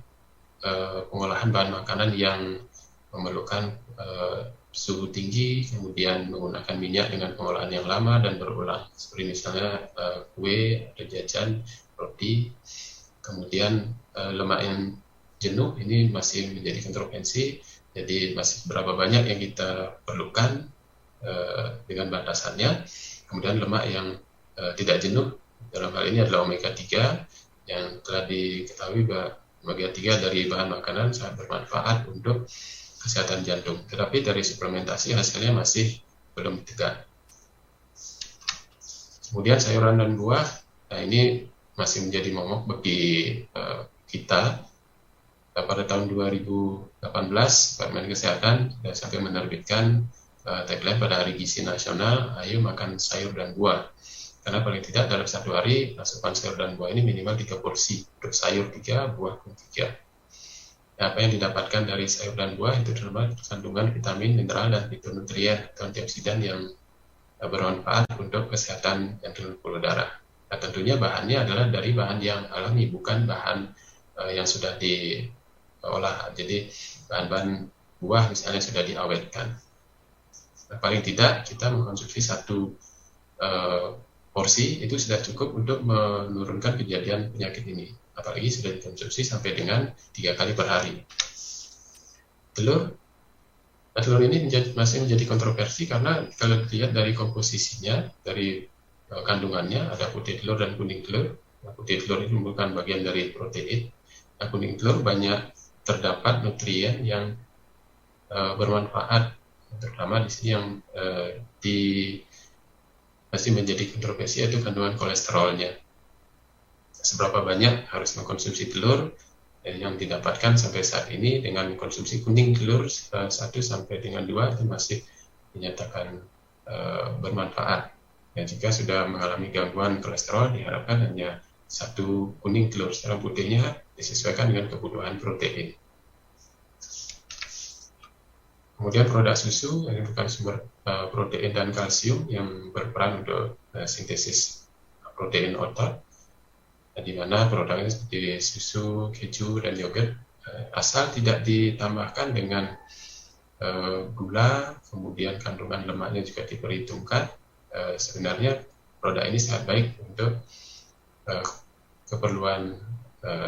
pengolahan bahan makanan yang memerlukan suhu tinggi, kemudian menggunakan minyak dengan pengolahan yang lama dan berulang, seperti misalnya kue atau jajan, roti. Kemudian lemak yang jenuh ini masih menjadi kontroversi, jadi masih berapa banyak yang kita perlukan dengan batasannya. Kemudian lemak yang tidak jenuh, dalam hal ini adalah omega 3, yang telah diketahui bahwa omega 3 dari bahan makanan sangat bermanfaat untuk kesehatan jantung. Tetapi dari suplementasi hasilnya masih belum tegak. Kemudian sayuran dan buah, nah ini masih menjadi momok bagi kita. Pada tahun 2018, Departemen Kesehatan sudah sampai menerbitkan tagline pada Hari Gizi Nasional, ayo makan sayur dan buah. Karena paling tidak dalam satu hari, asupan sayur dan buah ini minimal 3 porsi. Untuk sayur 3, buah pun 3. Nah, apa yang didapatkan dari sayur dan buah itu terdapat kandungan vitamin, mineral, dan fitonutrien atau antioksidan yang bermanfaat untuk kesehatan jantung dan pembuluh darah. Nah, tentunya bahannya adalah dari bahan yang alami, bukan bahan yang sudah diolah. Jadi bahan-bahan buah misalnya sudah diawetkan. Nah, paling tidak kita mengkonsumsi satu porsi itu sudah cukup untuk menurunkan kejadian penyakit ini. Apalagi sudah dikonsumsi sampai dengan 3 kali per hari. Telur ini masih menjadi kontroversi karena kalau dilihat dari komposisinya, dari kandungannya, ada putih telur dan kuning telur. Nah, putih telur itu merupakan bagian dari protein. Nah, kuning telur banyak terdapat nutrien yang bermanfaat, terutama di sini yang masih menjadi kontroversi yaitu kandungan kolesterolnya. Seberapa banyak harus mengkonsumsi telur yang didapatkan sampai saat ini dengan konsumsi kuning telur 1 sampai dengan 2 itu masih dinyatakan bermanfaat. Dan jika sudah mengalami gangguan kolesterol diharapkan hanya 1 kuning telur, secara putihnya disesuaikan dengan kebutuhan protein. Kemudian produk susu yang merupakan sumber protein dan kalsium yang berperan untuk sintesis protein otot. Di mana produknya seperti susu, keju, dan yogurt asal tidak ditambahkan dengan gula, kemudian kandungan lemaknya juga diperhitungkan. Sebenarnya produk ini sangat baik untuk keperluan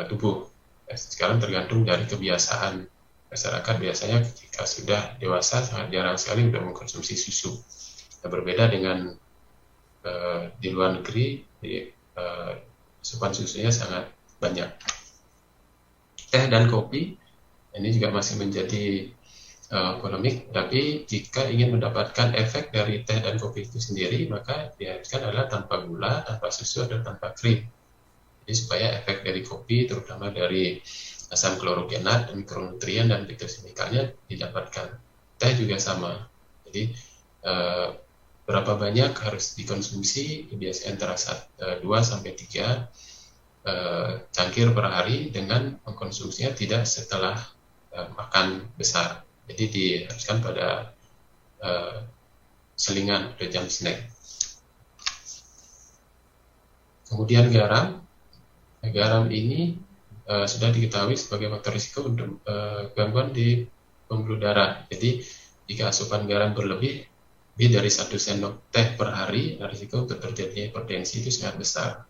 tubuh. Sekarang tergantung dari kebiasaan masyarakat. Biasanya ketika sudah dewasa sangat jarang sekali untuk mengkonsumsi susu. Berbeda dengan di luar negeri, asupan susunya sangat banyak. Teh dan kopi ini juga masih menjadi polemik, tapi jika ingin mendapatkan efek dari teh dan kopi itu sendiri, maka diharuskan adalah tanpa gula, tanpa susu, atau tanpa krim. Jadi supaya efek dari kopi, terutama dari asam klorogenat dan mikronutrien dan fitosemikalnya didapatkan. Teh juga sama. Jadi berapa banyak harus dikonsumsi, biasanya antara 2-3 cangkir per hari dengan mengkonsumsinya tidak setelah makan besar. Jadi diharuskan pada selingan atau jam snack. Kemudian garam ini sudah diketahui sebagai faktor risiko untuk gangguan di pembuluh darah. Jadi jika asupan garam berlebih lebih dari 1 sendok teh per hari, risiko untuk terjadinya hipertensi itu sangat besar.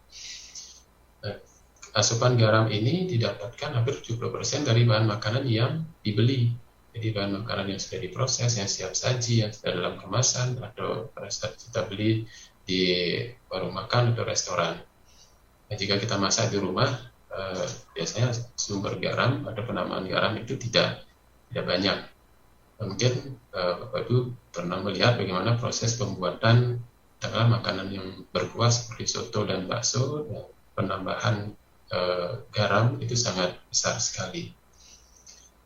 Asupan garam ini didapatkan hampir 70% dari bahan makanan yang dibeli. Jadi bahan makanan yang sudah diproses, yang siap saji, yang sudah dalam kemasan, atau pada saat kita beli di warung makan atau restoran. Nah, jika kita masak di rumah, biasanya sumber garam atau penambahan garam itu tidak banyak. Mungkin Bapak Ibu pernah melihat bagaimana proses pembuatan makanan yang berkuah seperti soto dan bakso, dan penambahan garam itu sangat besar sekali.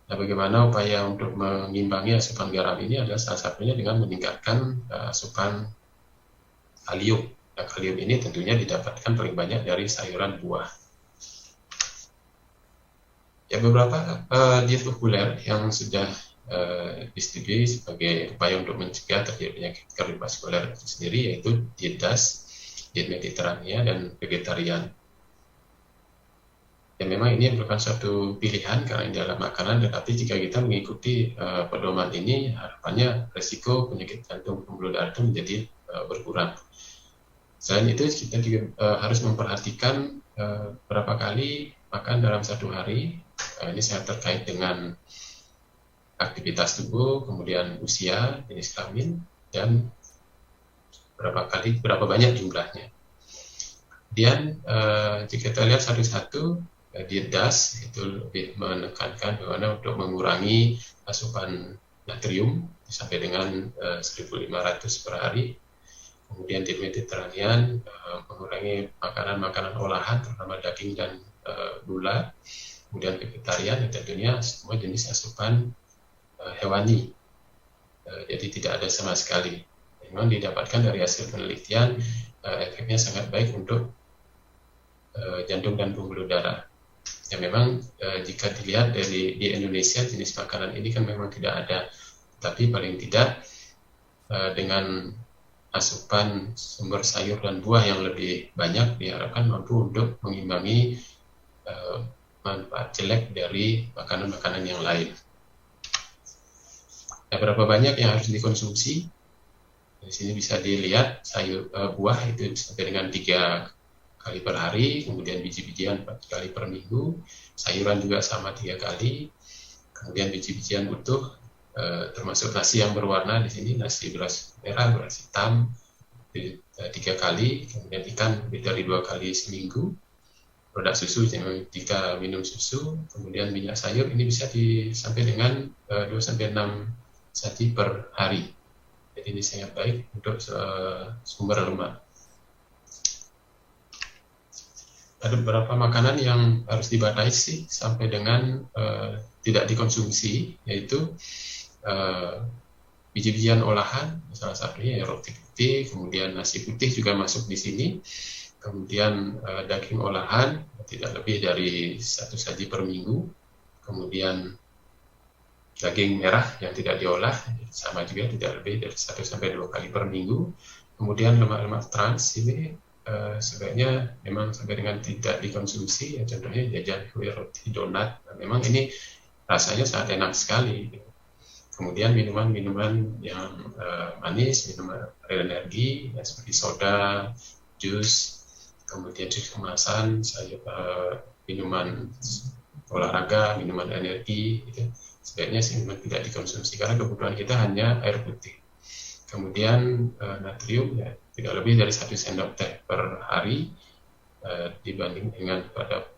Nah, bagaimana upaya untuk mengimbangi asupan garam ini adalah salah satunya dengan meningkatkan asupan kalium. Nah, kalium ini tentunya didapatkan paling banyak dari sayuran buah. Ya, beberapa diet populer yang sudah disetujui sebagai upaya untuk mencegah terjadi penyakit kardiovaskuler itu sendiri, yaitu diet DAS, diet Mediterania, dan vegetarian. Ya, memang ini merupakan suatu pilihan karena ini adalah makanan, tetapi jika kita mengikuti pedoman ini, harapannya resiko penyakit jantung pembuluh darah itu menjadi berkurang. Selain itu, kita juga harus memperhatikan berapa kali makan dalam 1 hari. Ini sangat terkait dengan aktivitas tubuh, kemudian usia, jenis kelamin, dan berapa banyak jumlahnya. Kemudian jika kita lihat satu-satu, diet DAS itu lebih menekankan bagaimana untuk mengurangi asupan natrium sampai dengan 1.500 per hari. Kemudian diet Mediterranean mengurangi makanan-makanan olahan, terutama daging dan gula. Kemudian vegetarian, tentunya semua jenis asupan hewani, jadi tidak ada sama sekali. Memang didapatkan dari hasil penelitian efeknya sangat baik untuk jantung dan pembuluh darah. Ya, memang jika dilihat di Indonesia jenis makanan ini kan memang tidak ada, tapi paling tidak dengan asupan sumber sayur dan buah yang lebih banyak diharapkan mampu untuk mengimbangi manfaat jelek dari makanan-makanan yang lain. Nah, berapa banyak yang harus dikonsumsi? Di sini bisa dilihat buah itu sampai dengan 3 kali per hari, kemudian biji-bijian 4 kali per minggu, sayuran juga sama 3 kali, kemudian biji-bijian utuh termasuk nasi yang berwarna di sini, nasi beras merah, beras hitam 3 kali, kemudian ikan lebih dari 2 kali seminggu, produk susu jika minum susu, kemudian minyak sayur ini bisa sampai dengan 2-6 saji per hari. Jadi ini sangat baik untuk sumber lemak. Ada beberapa makanan yang harus dibatasi sampai dengan tidak dikonsumsi, yaitu biji-bijian olahan, salah satunya ya roti putih, kemudian nasi putih juga masuk di sini, kemudian daging olahan tidak lebih dari 1 saji per minggu, kemudian daging merah yang tidak diolah sama juga tidak lebih dari 1-2 kali per minggu, kemudian lemak-lemak trans ini sebaiknya memang sampai dengan tidak dikonsumsi, ya, contohnya jajan kue, roti, donat. Nah, memang ini rasanya sangat enak sekali. Kemudian minuman-minuman yang manis, minuman energi, ya, seperti soda, jus, kemudian jus kemasan, minuman olahraga, minuman energi, gitu. Sebaiknya sih memang tidak dikonsumsi karena kebutuhan kita hanya air putih. Kemudian natrium ya tidak lebih dari 1 sendok teh per hari, dibanding dengan pada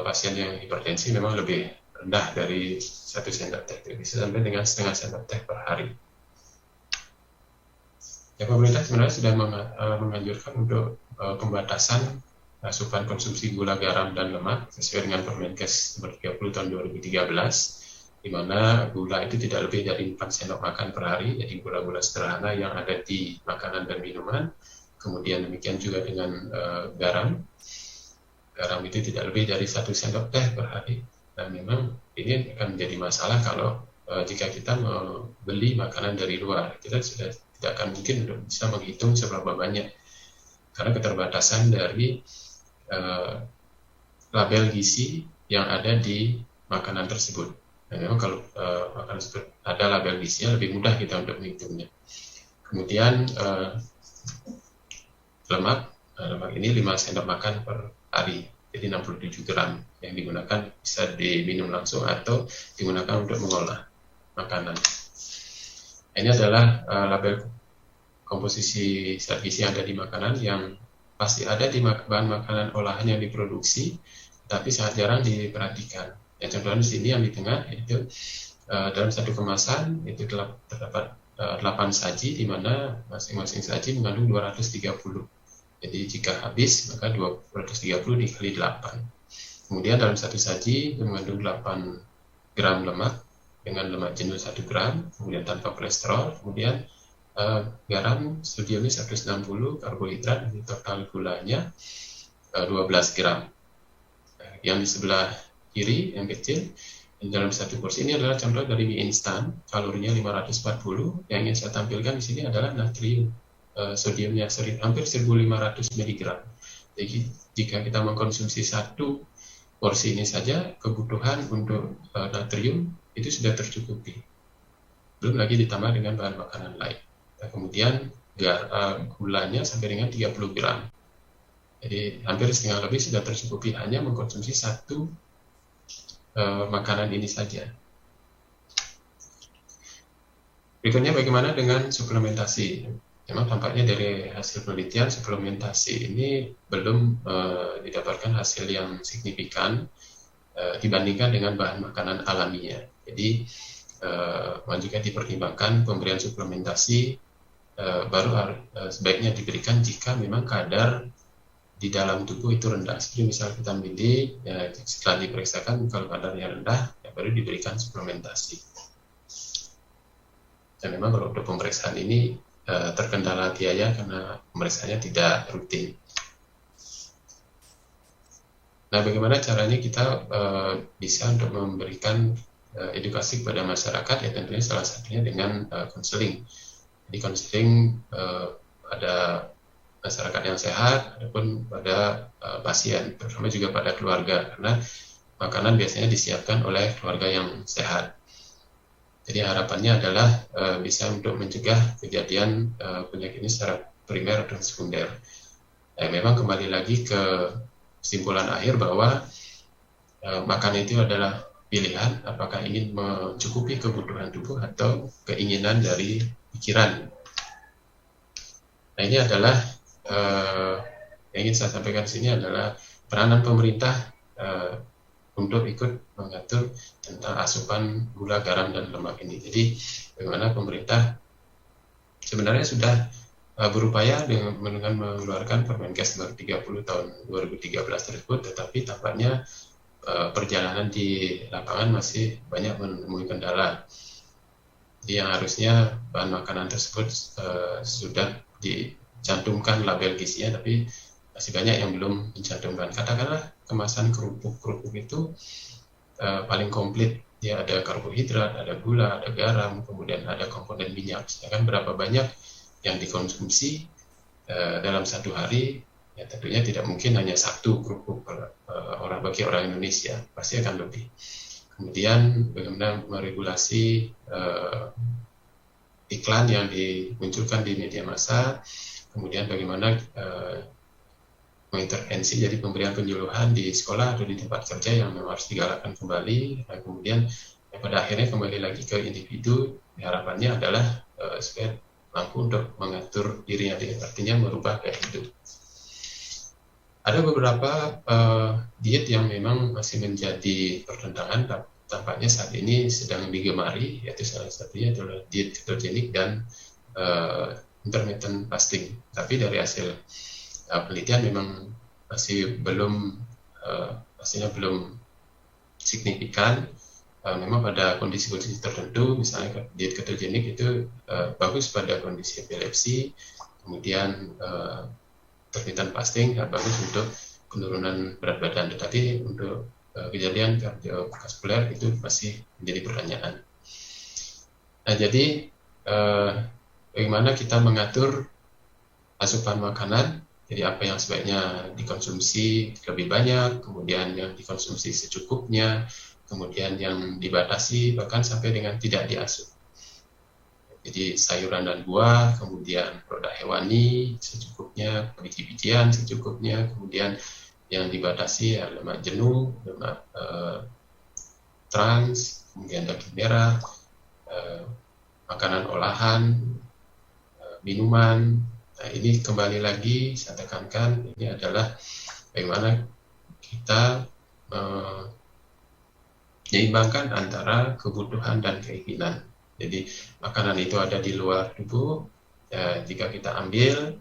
pasien yang hipertensi memang lebih rendah dari 1 sendok teh, bisa sampai dengan setengah sendok teh per hari. Ya, pemerintah sebenarnya sudah menganjurkan untuk pembatasan asupan konsumsi gula, garam, dan lemak sesuai dengan Permenkes nomor 30 tahun 2013. Di mana gula itu tidak lebih dari 4 sendok makan per hari, jadi gula-gula sederhana yang ada di makanan dan minuman. Kemudian demikian juga dengan garam. Garam itu tidak lebih dari 1 sendok teh per hari. Nah, memang ini akan menjadi masalah kalau jika kita membeli makanan dari luar. Kita sudah tidak akan mungkin untuk bisa menghitung seberapa banyak. Karena keterbatasan dari label gizi yang ada di makanan tersebut. Nah, memang kalau makanan tersebut ada label gizinya, lebih mudah kita untuk menghitungnya. Kemudian lemak ini 5 sendok makan per hari, jadi 67 gram yang digunakan bisa diminum langsung atau digunakan untuk mengolah makanan. Ini adalah label komposisi zat gizi yang ada di makanan yang pasti ada di bahan makanan olahan yang diproduksi, tapi sangat jarang diperhatikan. Ya, contohnya di sini yang di tengah itu dalam satu kemasan itu terdapat 8 saji, di mana masing-masing saji mengandung 230. Jadi jika habis maka 230 dikali 8. Kemudian dalam satu saji itu mengandung 8 gram lemak dengan lemak jenuh 1 gram, kemudian tanpa kolesterol, kemudian garam sodiumnya 160, karbohidrat, jadi total gulanya 12 gram. Yang di sebelah kiri yang kecil dalam satu porsi ini adalah contoh dari mie instan, kalorinya 540. Yang ingin saya tampilkan di sini adalah natrium, sodiumnya hampir 1500 mg. Jadi jika kita mengkonsumsi 1 porsi ini saja, kebutuhan untuk natrium itu sudah tercukupi. Belum lagi ditambah dengan bahan makanan lain. Nah, kemudian gulanya sampai dengan 30 gram. Jadi hampir setengah lebih sudah tercukupi hanya mengkonsumsi 1 makanan ini saja. Berikutnya bagaimana dengan suplementasi? Memang tampaknya dari hasil penelitian suplementasi ini belum didapatkan hasil yang signifikan dibandingkan dengan bahan makanan alaminya. Jadi juga dipertimbangkan pemberian suplementasi baru sebaiknya diberikan jika memang kadar di dalam tubuh itu rendah. Seperti misal vitamin D, ya, setelah diperiksakan kalau kadarnya rendah, ya baru diberikan suplementasi. Dan memang kalau untuk pemeriksaan ini terkendala biaya karena pemeriksaannya tidak rutin. Nah, bagaimana caranya kita bisa untuk memberikan edukasi kepada masyarakat? Ya tentunya salah satunya dengan konseling. Jadi konseling pada masyarakat yang sehat, ataupun pada pasien, terutama juga pada keluarga, karena makanan biasanya disiapkan oleh keluarga yang sehat. Jadi harapannya adalah bisa untuk mencegah kejadian penyakit ini secara primer dan sekunder. Memang kembali lagi ke kesimpulan akhir bahwa makan itu adalah pilihan, apakah ingin mencukupi kebutuhan tubuh atau keinginan dari pikiran. Nah, ini adalah yang ingin saya sampaikan di sini adalah peranan pemerintah untuk ikut mengatur tentang asupan gula, garam, dan lemak ini. Jadi bagaimana pemerintah sebenarnya sudah berupaya dengan mengeluarkan Permenkes nomor 30 tahun 2013 tersebut, tetapi tampaknya perjalanan di lapangan masih banyak menemui kendala. Jadi yang harusnya bahan makanan tersebut sudah dicantumkan label gizinya, tapi masih banyak yang belum dicantumkan. Katakanlah kemasan kerupuk itu paling komplit. Dia ada karbohidrat, ada gula, ada garam, kemudian ada komponen minyak. Sedangkan berapa banyak yang dikonsumsi dalam satu hari, ya tentunya tidak mungkin hanya satu kerupuk bagi orang Indonesia, pasti akan lebih. Kemudian bagaimana meregulasi iklan yang dimunculkan di media massa, kemudian bagaimana mengintervensi, jadi pemberian penyuluhan di sekolah atau di tempat kerja yang memang harus digalakkan kembali, dan kemudian pada akhirnya kembali lagi ke individu. Harapannya adalah supaya mampu untuk mengatur dirinya, artinya merubah gaya hidup. Ada beberapa diet yang memang masih menjadi pertentangan, tampaknya saat ini sedang digemari, yaitu salah satunya adalah diet ketogenik dan intermittent fasting. Tapi dari hasil penelitian memang masih belum hasilnya belum signifikan. Memang pada kondisi-kondisi tertentu, misalnya diet ketogenik itu bagus pada kondisi epilepsi, kemudian intermittent fasting bagus untuk penurunan berat badan, tetapi untuk kejadian kardiovaskuler itu masih menjadi pertanyaan. Nah, jadi bagaimana kita mengatur asupan makanan? Jadi apa yang sebaiknya dikonsumsi lebih banyak, kemudian yang dikonsumsi secukupnya, kemudian yang dibatasi bahkan sampai dengan tidak diasup. Jadi sayuran dan buah, kemudian produk hewani secukupnya, biji-bijian secukupnya, kemudian yang dibatasi ya lemak jenuh, lemak trans, kemudian daging merah, makanan olahan, minuman. Nah, ini kembali lagi saya tekankan, ini adalah bagaimana kita menyeimbangkan antara kebutuhan dan keinginan. Jadi makanan itu ada di luar tubuh, ya, jika kita ambil,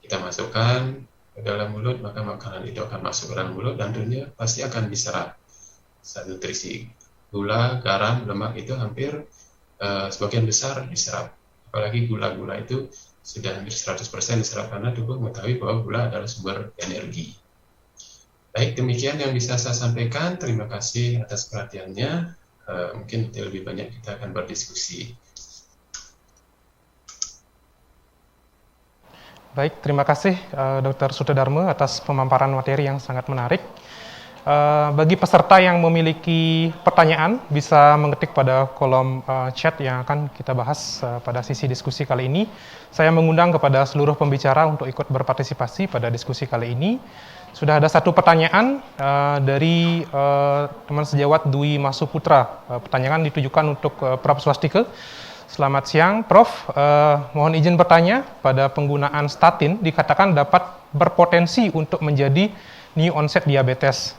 kita masukkan ke dalam mulut, maka makanan itu akan masuk ke dalam mulut dan tentunya pasti akan diserap. Nutrisi gula, garam, lemak itu hampir sebagian besar diserap. Apalagi gula-gula itu sudah hampir 100% diserap karena tubuh mengetahui bahwa gula adalah sumber energi. Baik, demikian yang bisa saya sampaikan. Terima kasih atas perhatiannya. Mungkin lebih banyak kita akan berdiskusi. Baik, terima kasih Dr. Sutodarmo atas pemaparan materi yang sangat menarik. Bagi peserta yang memiliki pertanyaan, bisa mengetik pada kolom chat yang akan kita bahas pada sisi diskusi kali ini. Saya mengundang kepada seluruh pembicara untuk ikut berpartisipasi pada diskusi kali ini. Sudah ada satu pertanyaan dari teman sejawat Dwi Masuputra. Pertanyaan ditujukan untuk Prof. Swastike. Selamat siang, Prof. Mohon izin bertanya, pada penggunaan statin dikatakan dapat berpotensi untuk menjadi new onset diabetes.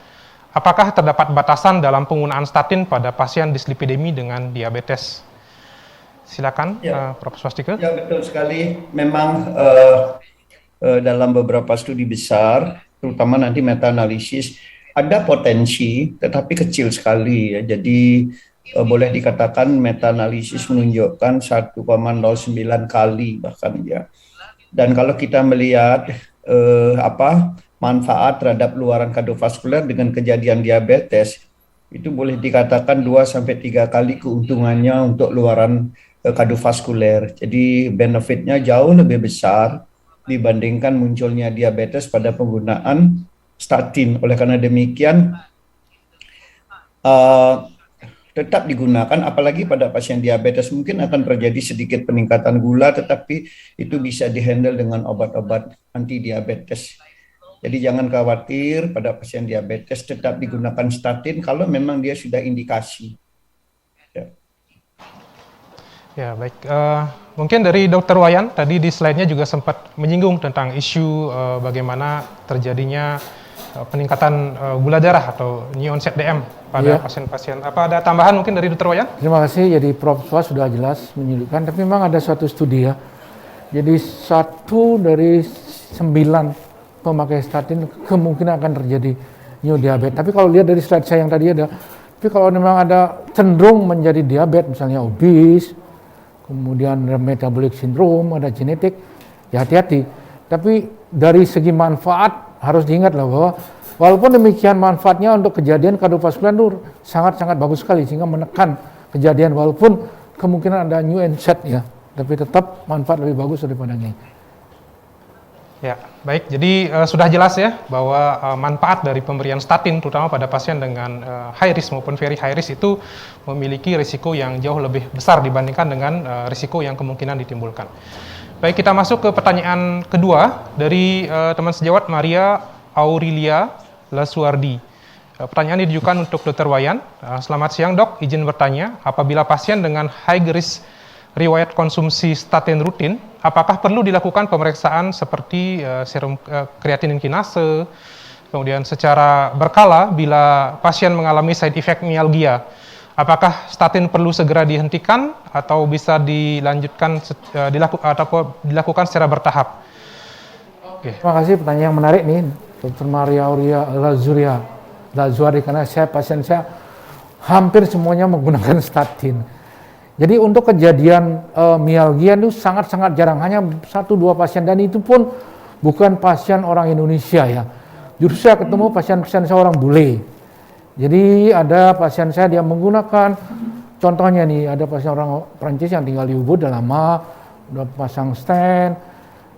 Apakah terdapat batasan dalam penggunaan statin pada pasien dislipidemi dengan diabetes? Silakan, Ya. Prof. Swastike. Ya, betul sekali. Memang dalam beberapa studi besar, terutama nanti meta-analisis, ada potensi, tetapi kecil sekali. Ya. Jadi boleh dikatakan meta-analisis menunjukkan 1,09 kali bahkan ya. Dan kalau kita melihat manfaat terhadap luaran kardiovaskuler dengan kejadian diabetes, itu boleh dikatakan 2-3 kali keuntungannya untuk luaran kardiovaskuler. Jadi benefitnya jauh lebih besar dibandingkan munculnya diabetes pada penggunaan statin. Oleh karena demikian, tetap digunakan, apalagi pada pasien diabetes mungkin akan terjadi sedikit peningkatan gula, tetapi itu bisa dihandle dengan obat-obat anti diabetes. Jadi jangan khawatir, pada pasien diabetes tetap digunakan statin kalau memang dia sudah indikasi. Ya. Ya, baik. Mungkin dari Dr. Wayan, tadi di slide-nya juga sempat menyinggung tentang isu bagaimana terjadinya peningkatan gula darah atau new onset DM pada pasien-pasien. Apa ada tambahan mungkin dari Dr. Wayan? Terima kasih. Jadi Prof. Swa sudah jelas menunjukkan, tapi memang ada suatu studi ya. Jadi 1 dari 9 pemakai statin kemungkinan akan terjadi new diabetes. Tapi kalau lihat dari slide saya yang tadi ada, tapi kalau memang ada cenderung menjadi diabetes, misalnya obes, kemudian metabolic syndrome, ada genetik, ya hati-hati. Tapi dari segi manfaat harus diingatlah bahwa walaupun demikian manfaatnya untuk kejadian kardiovaskular itu sangat-sangat bagus sekali sehingga menekan kejadian walaupun kemungkinan ada new onset ya, tapi tetap manfaat lebih bagus daripada ini. Ya, baik. Jadi sudah jelas ya bahwa manfaat dari pemberian statin terutama pada pasien dengan high risk maupun very high risk itu memiliki risiko yang jauh lebih besar dibandingkan dengan risiko yang kemungkinan ditimbulkan. Baik, kita masuk ke pertanyaan kedua dari teman sejawat Maria Aurelia Lasuardi. Pertanyaan ditujukan untuk Dr. Wayan. Selamat siang dok, izin bertanya, apabila pasien dengan high risk riwayat konsumsi statin rutin, apakah perlu dilakukan pemeriksaan seperti serum kreatinin kinase, kemudian secara berkala bila pasien mengalami side effect mialgia, apakah statin perlu segera dihentikan atau bisa dilanjutkan atau dilakukan secara bertahap? Oke. Terima kasih, pertanyaan yang menarik nih, Dr. Maria Aurelia Lazuari, karena pasien saya hampir semuanya menggunakan statin. Jadi untuk kejadian mialgia itu sangat-sangat jarang, hanya 1-2 pasien, dan itu pun bukan pasien orang Indonesia ya. Justru saya ketemu pasien-pasien saya orang bule. Jadi ada pasien saya dia menggunakan, contohnya nih, ada pasien orang Prancis yang tinggal di Ubud udah lama, udah pasang stent,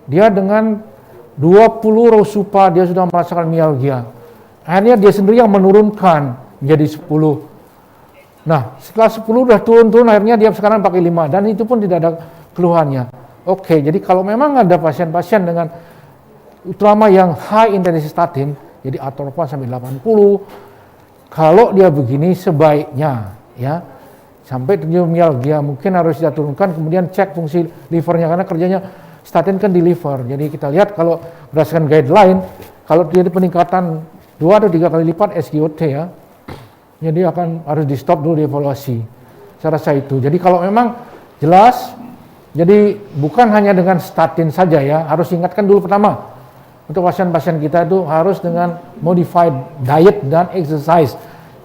dia dengan 20 rosupa dia sudah merasakan mialgia. Akhirnya dia sendiri yang menurunkan menjadi 10. Nah, setelah 10 udah turun-turun, akhirnya dia sekarang pakai 5, dan itu pun tidak ada keluhannya. Oke, jadi kalau memang ada pasien-pasien dengan terutama yang high intensity statin, jadi atorva sampai 80, kalau dia begini sebaiknya ya sampai terjadi mialgia mungkin harus dia turunkan, kemudian cek fungsi livernya karena kerjanya statin kan di liver. Jadi kita lihat kalau berdasarkan guideline, kalau terjadi peningkatan 2 atau 3 kali lipat SGOT ya, jadi harus di stop dulu, dievaluasi. Saya rasa itu. Jadi kalau memang jelas, jadi bukan hanya dengan statin saja ya, harus ingatkan dulu pertama untuk pasien-pasien kita itu harus dengan modified diet dan exercise,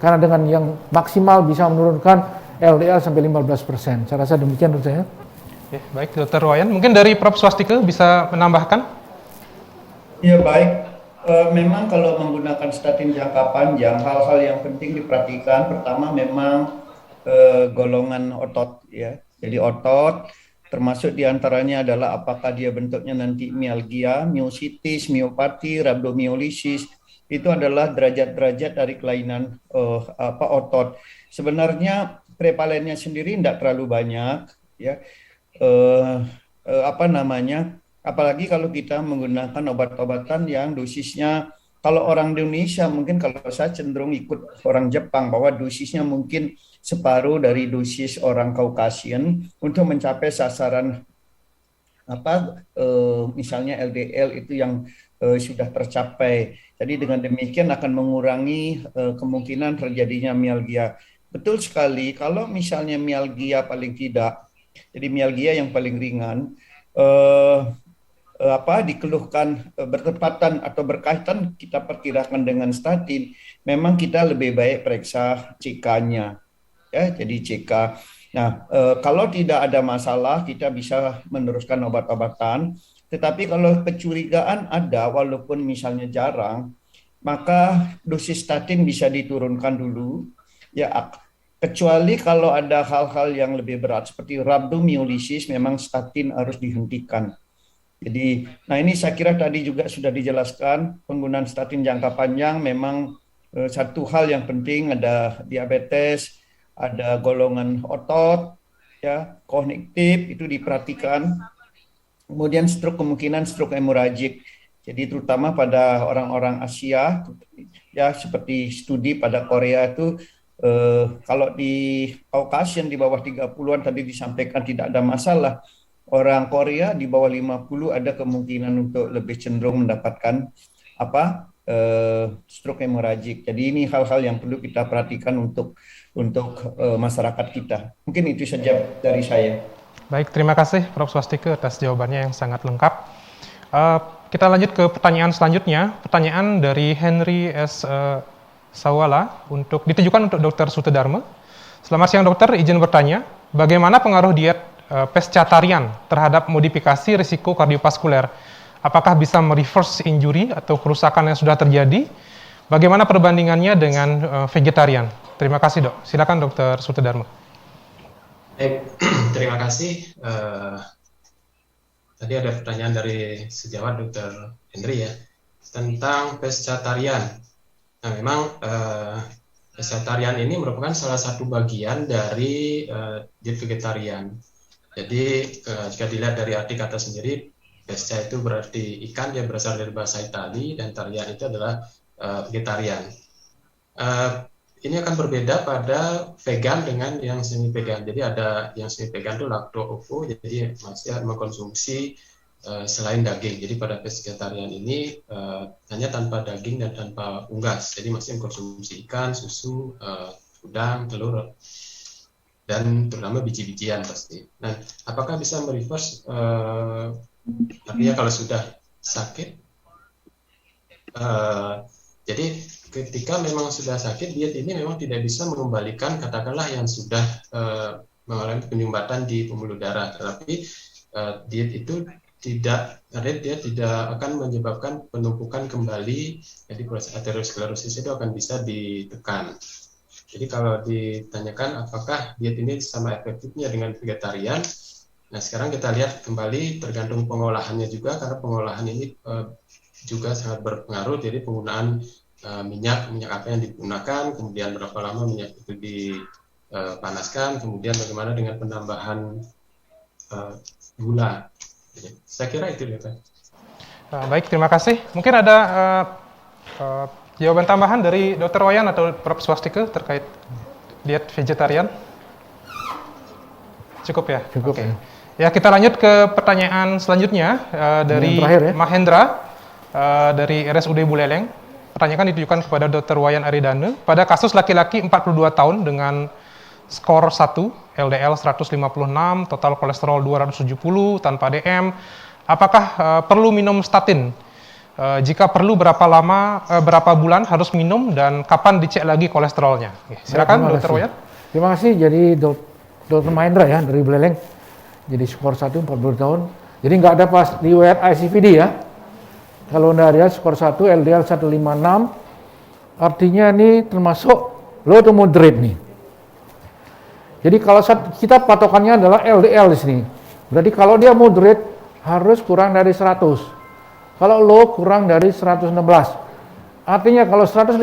karena dengan yang maksimal bisa menurunkan LDL sampai 15%. Saya rasa demikian menurut saya. Ya, baik Dr. Wayan. Mungkin dari Prof. Swastika bisa menambahkan? Ya baik. Memang kalau menggunakan statin jangka panjang, hal-hal yang penting diperhatikan. Pertama memang golongan otot ya. Jadi otot termasuk diantaranya adalah apakah dia bentuknya nanti mialgia, myositis, miopati, rhabdomyolisis. Itu adalah derajat-derajat dari kelainan otot. Sebenarnya prevalennya sendiri tidak terlalu banyak ya. Apalagi kalau kita menggunakan obat-obatan yang dosisnya, kalau orang Indonesia mungkin, kalau saya cenderung ikut orang Jepang bahwa dosisnya mungkin separuh dari dosis orang Caucasian untuk mencapai sasaran misalnya LDL itu yang sudah tercapai. Jadi dengan demikian akan mengurangi kemungkinan terjadinya mialgia. Betul sekali, kalau misalnya mialgia paling tidak, jadi mialgia yang paling ringan, dikeluhkan bertepatan atau berkaitan kita perkirakan dengan statin, memang kita lebih baik periksa CK-nya ya, jadi CK. Nah, kalau tidak ada masalah kita bisa meneruskan obat-obatan, tetapi kalau kecurigaan ada walaupun misalnya jarang, maka dosis statin bisa diturunkan dulu ya, kecuali kalau ada hal-hal yang lebih berat seperti rhabdomyolisis, memang statin harus dihentikan. Jadi, nah ini saya kira tadi juga sudah dijelaskan, penggunaan statin jangka panjang memang satu hal yang penting, ada diabetes, ada golongan otot, ya, kognitif itu diperhatikan. Kemudian stroke, kemungkinan stroke hemoragik. Jadi terutama pada orang-orang Asia, ya seperti studi pada Korea itu kalau di Caucasian di bawah 30-an tadi disampaikan tidak ada masalah. Orang Korea di bawah 50 ada kemungkinan untuk lebih cenderung mendapatkan stroke hemoragik. Jadi ini hal-hal yang perlu kita perhatikan untuk masyarakat kita. Mungkin itu saja dari saya. Baik, terima kasih Prof. Swastike atas jawabannya yang sangat lengkap. Kita lanjut ke pertanyaan selanjutnya. Pertanyaan dari Henry S. Sawala ditujukan untuk Dr. Sutedarma. Selamat siang dokter, izin bertanya, bagaimana pengaruh diet pescatarian terhadap modifikasi risiko kardiovaskuler? Apakah bisa mereverse injury atau kerusakan yang sudah terjadi? Bagaimana perbandingannya dengan vegetarian? Terima kasih dok. Silakan Dr. Sutedarma. Baik, terima kasih. Tadi ada pertanyaan dari sejawat Dr. Henry ya tentang pescatarian. Nah, memang pescatarian ini merupakan salah satu bagian dari diet vegetarian. Jadi jika dilihat dari arti kata sendiri, pesca itu berarti ikan, dia berasal dari bahasa Itali, dan tarian itu adalah vegetarian. Ini akan berbeda pada vegan dengan yang semi vegan. Jadi ada yang semi vegan itu lacto-ovo, jadi masih mengkonsumsi selain daging. Jadi pada pescatarian ini hanya tanpa daging dan tanpa unggas. Jadi masih mengkonsumsi ikan, susu, udang, telur, dan terutama biji-bijian pasti. Nah, apakah bisa mereverse? Artinya kalau sudah sakit, jadi ketika memang sudah sakit, diet ini memang tidak bisa mengembalikan katakanlah yang sudah mengalami penyumbatan di pembuluh darah. Tetapi diet itu tidak akan menyebabkan penumpukan kembali, jadi proses aterosklerosis itu akan bisa ditekan. Jadi kalau ditanyakan apakah diet ini sama efektifnya dengan vegetarian, nah sekarang kita lihat kembali tergantung pengolahannya juga, karena pengolahan ini juga sangat berpengaruh. Jadi penggunaan minyak apa yang digunakan, kemudian berapa lama minyak itu dipanaskan, kemudian bagaimana dengan penambahan gula. Jadi, saya kira itu ya Pak. Baik, terima kasih. Mungkin ada jawaban tambahan dari Dr. Wayan atau Prof. Swastike terkait diet vegetarian? Cukup ya? Cukup. Oke. Ya, kita lanjut ke pertanyaan selanjutnya dari terakhir, ya? Mahendra dari RSUD Buleleng. Pertanyaan ditujukan kepada Dr. Wayan Aridane. Pada kasus laki-laki 42 tahun dengan skor 1, LDL 156, total kolesterol 270 tanpa DM, apakah perlu minum statin? Jika perlu berapa bulan harus minum, dan kapan dicek lagi kolesterolnya? Silakan Dr. Wayan. Terima kasih. Jadi Dr. Mahendra ya dari Buleleng. Jadi skor 1 42 tahun. Jadi nggak ada pas riwayat ICVD ya. Kalau dari skor 1 LDL 156, artinya ini termasuk low to moderate nih. Jadi kalau kita patokannya adalah LDL di sini. Berarti kalau dia moderate harus kurang dari 100. Kalau low kurang dari 116. Artinya kalau 156,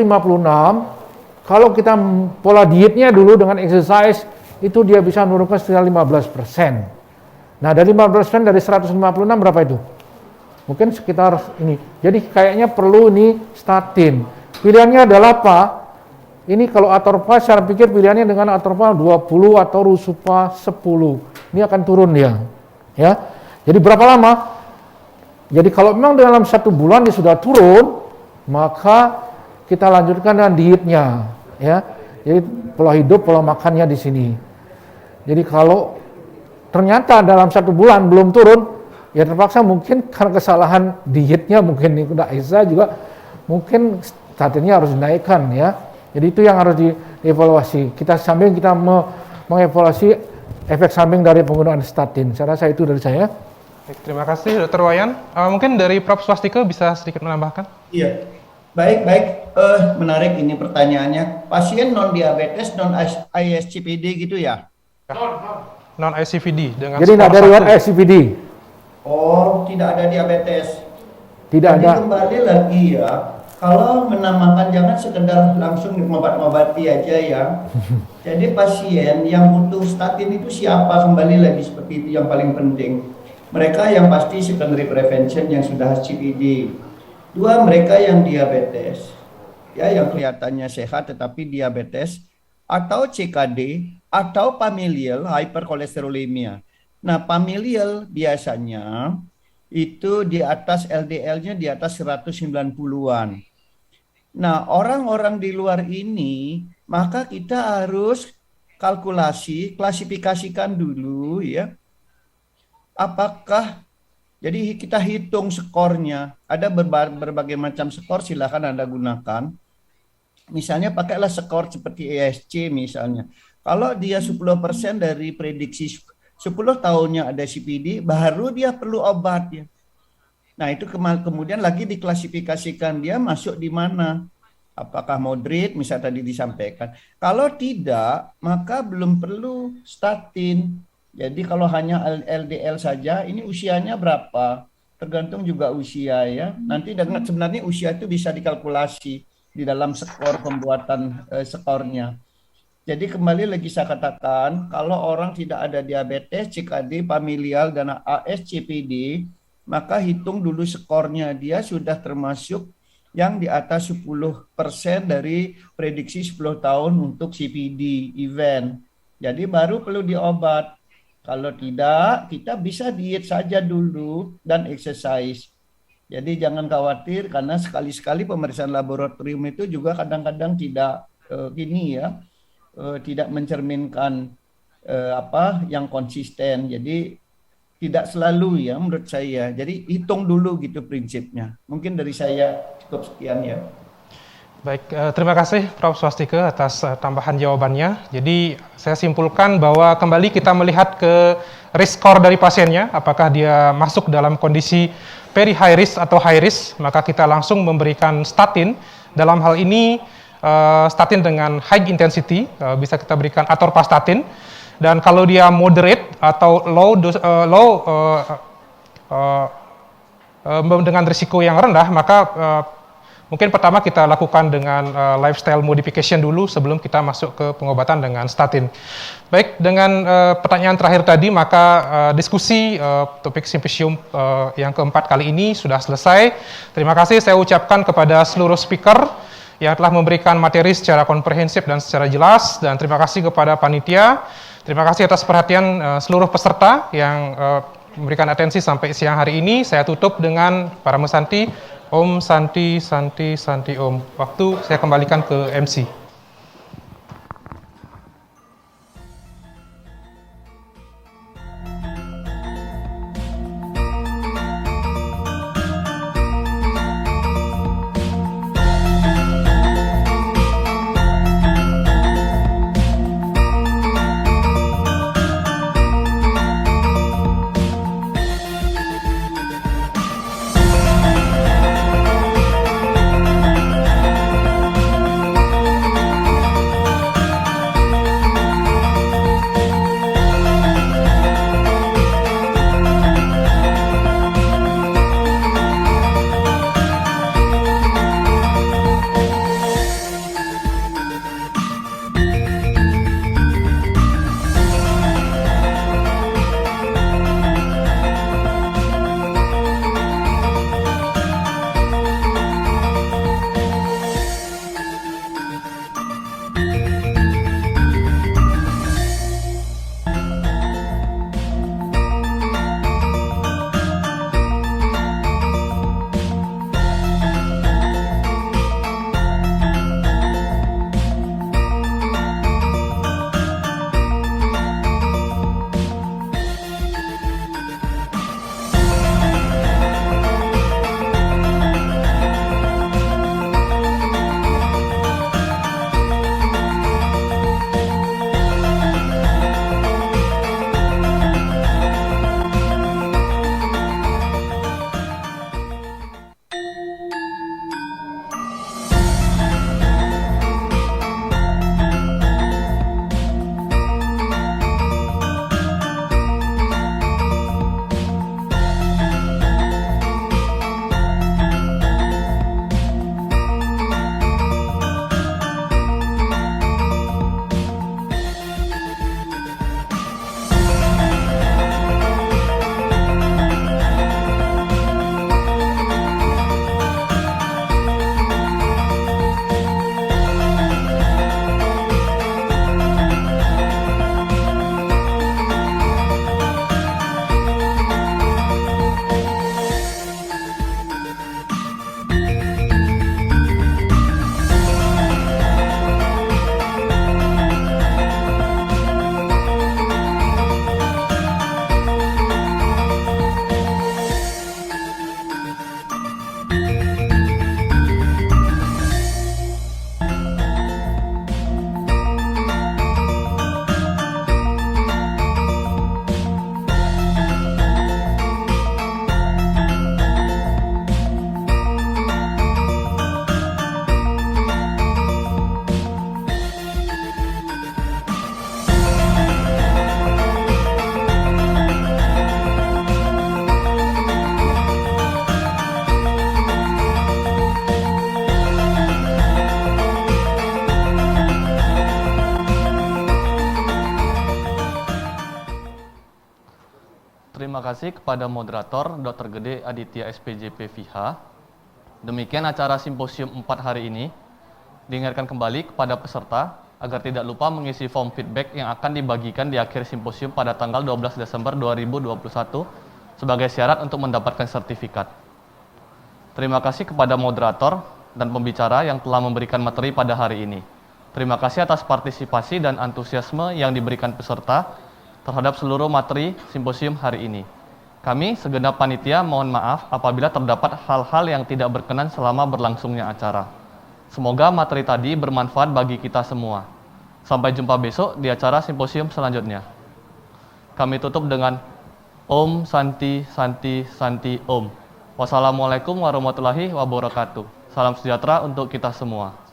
kalau kita pola dietnya dulu dengan exercise, itu dia bisa menurunkan sekitar 15%. Nah, dari 15% dari 156 berapa itu? Mungkin sekitar ini. Jadi kayaknya perlu ini statin. Pilihannya adalah apa? Ini kalau atorva, saya pikir pilihannya dengan atorva 20 atau rusupa 10. Ini akan turun dia. Ya. Jadi berapa lama? Jadi kalau memang dalam 1 bulan dia sudah turun, maka kita lanjutkan dengan dietnya. Ya. Jadi pola hidup, pola makannya di sini. Jadi kalau ternyata dalam 1 bulan belum turun, ya terpaksa mungkin karena kesalahan dietnya, mungkin tidak bisa juga, mungkin statinnya harus dinaikkan ya. Jadi itu yang harus dievaluasi. Kita mengevaluasi efek samping dari penggunaan statin. Saya rasa itu dari saya. Baik, terima kasih Dr. Wayan. Mungkin dari Prof. Swastike bisa sedikit menambahkan? Iya, baik. Menarik ini pertanyaannya. Pasien non diabetes, non ISCPD gitu ya? Non ICVD dengan jadi skor nggak ada riwayat 1. ICVD. Oh, tidak ada diabetes. Tidak Jadi ada. kembali lagi ya, kalau menamakan jangan sekedar langsung mengobati aja ya. Jadi pasien yang butuh statin itu siapa? Kembali lagi seperti itu yang paling penting. Mereka yang pasti secondary prevention yang sudah CPD. Dua, mereka yang diabetes. Ya, yang kelihatannya sehat tetapi diabetes atau CKD atau familial hyperkolesterolemia. Nah, familial biasanya itu di atas LDL-nya di atas 190-an. Nah, orang-orang di luar ini, maka kita harus klasifikasikan dulu ya. Apakah, jadi kita hitung skornya. Ada berbagai macam skor, silakan Anda gunakan. Misalnya pakailah skor seperti ESC misalnya. Kalau dia 10% dari prediksi 10 tahunnya ada CPD, baru dia perlu obat ya. Nah itu kemudian lagi diklasifikasikan dia masuk di mana. Apakah moderate, misalnya tadi disampaikan. Kalau tidak, maka belum perlu statin. Jadi kalau hanya LDL saja, ini usianya berapa? Tergantung juga usia ya. Nanti dengan sebenarnya usia itu bisa dikalkulasi di dalam skor pembuatan skornya. Jadi kembali lagi saya katakan, kalau orang tidak ada diabetes, CKD, familial, dan ASCPD, maka hitung dulu skornya. Dia sudah termasuk yang di atas 10% dari prediksi 10 tahun untuk CPD event. Jadi baru perlu diobat. Kalau tidak, kita bisa diet saja dulu dan exercise. Jadi jangan khawatir karena sekali-sekali pemeriksaan laboratorium itu juga kadang-kadang tidak tidak mencerminkan yang konsisten. Jadi tidak selalu ya menurut saya. Jadi hitung dulu gitu prinsipnya. Mungkin dari saya cukup sekian ya. Baik, terima kasih Prof. Swastike atas tambahan jawabannya. Jadi saya simpulkan bahwa kembali kita melihat ke risk score dari pasiennya, apakah dia masuk dalam kondisi very high risk atau high risk, maka kita langsung memberikan statin. Dalam hal ini statin dengan high intensity, bisa kita berikan atorvastatin. Dan kalau dia moderate atau dengan risiko yang rendah, maka mungkin pertama kita lakukan dengan lifestyle modification dulu sebelum kita masuk ke pengobatan dengan statin. Baik, dengan pertanyaan terakhir tadi, maka diskusi topik simposium yang keempat kali ini sudah selesai. Terima kasih saya ucapkan kepada seluruh speaker yang telah memberikan materi secara komprehensif dan secara jelas, dan terima kasih kepada panitia. Terima kasih atas perhatian seluruh peserta yang memberikan atensi sampai siang hari ini. Saya tutup dengan para mesanti. Om Santi Santi Santi Om. Waktu saya kembalikan ke MC. Terima kasih kepada moderator Dr. Gede Aditya SPJP FIHA. Demikian acara simposium 4 hari ini. Diingatkan kembali kepada peserta agar tidak lupa mengisi form feedback yang akan dibagikan di akhir simposium pada tanggal 12 Desember 2021 sebagai syarat untuk mendapatkan sertifikat. Terima kasih kepada moderator dan pembicara yang telah memberikan materi pada hari ini. Terima kasih atas partisipasi dan antusiasme yang diberikan peserta terhadap seluruh materi simposium hari ini. Kami, segenap panitia, mohon maaf apabila terdapat hal-hal yang tidak berkenan selama berlangsungnya acara. Semoga materi tadi bermanfaat bagi kita semua. Sampai jumpa besok di acara simposium selanjutnya. Kami tutup dengan Om Santi Santi Santi Om. Wassalamualaikum warahmatullahi wabarakatuh. Salam sejahtera untuk kita semua.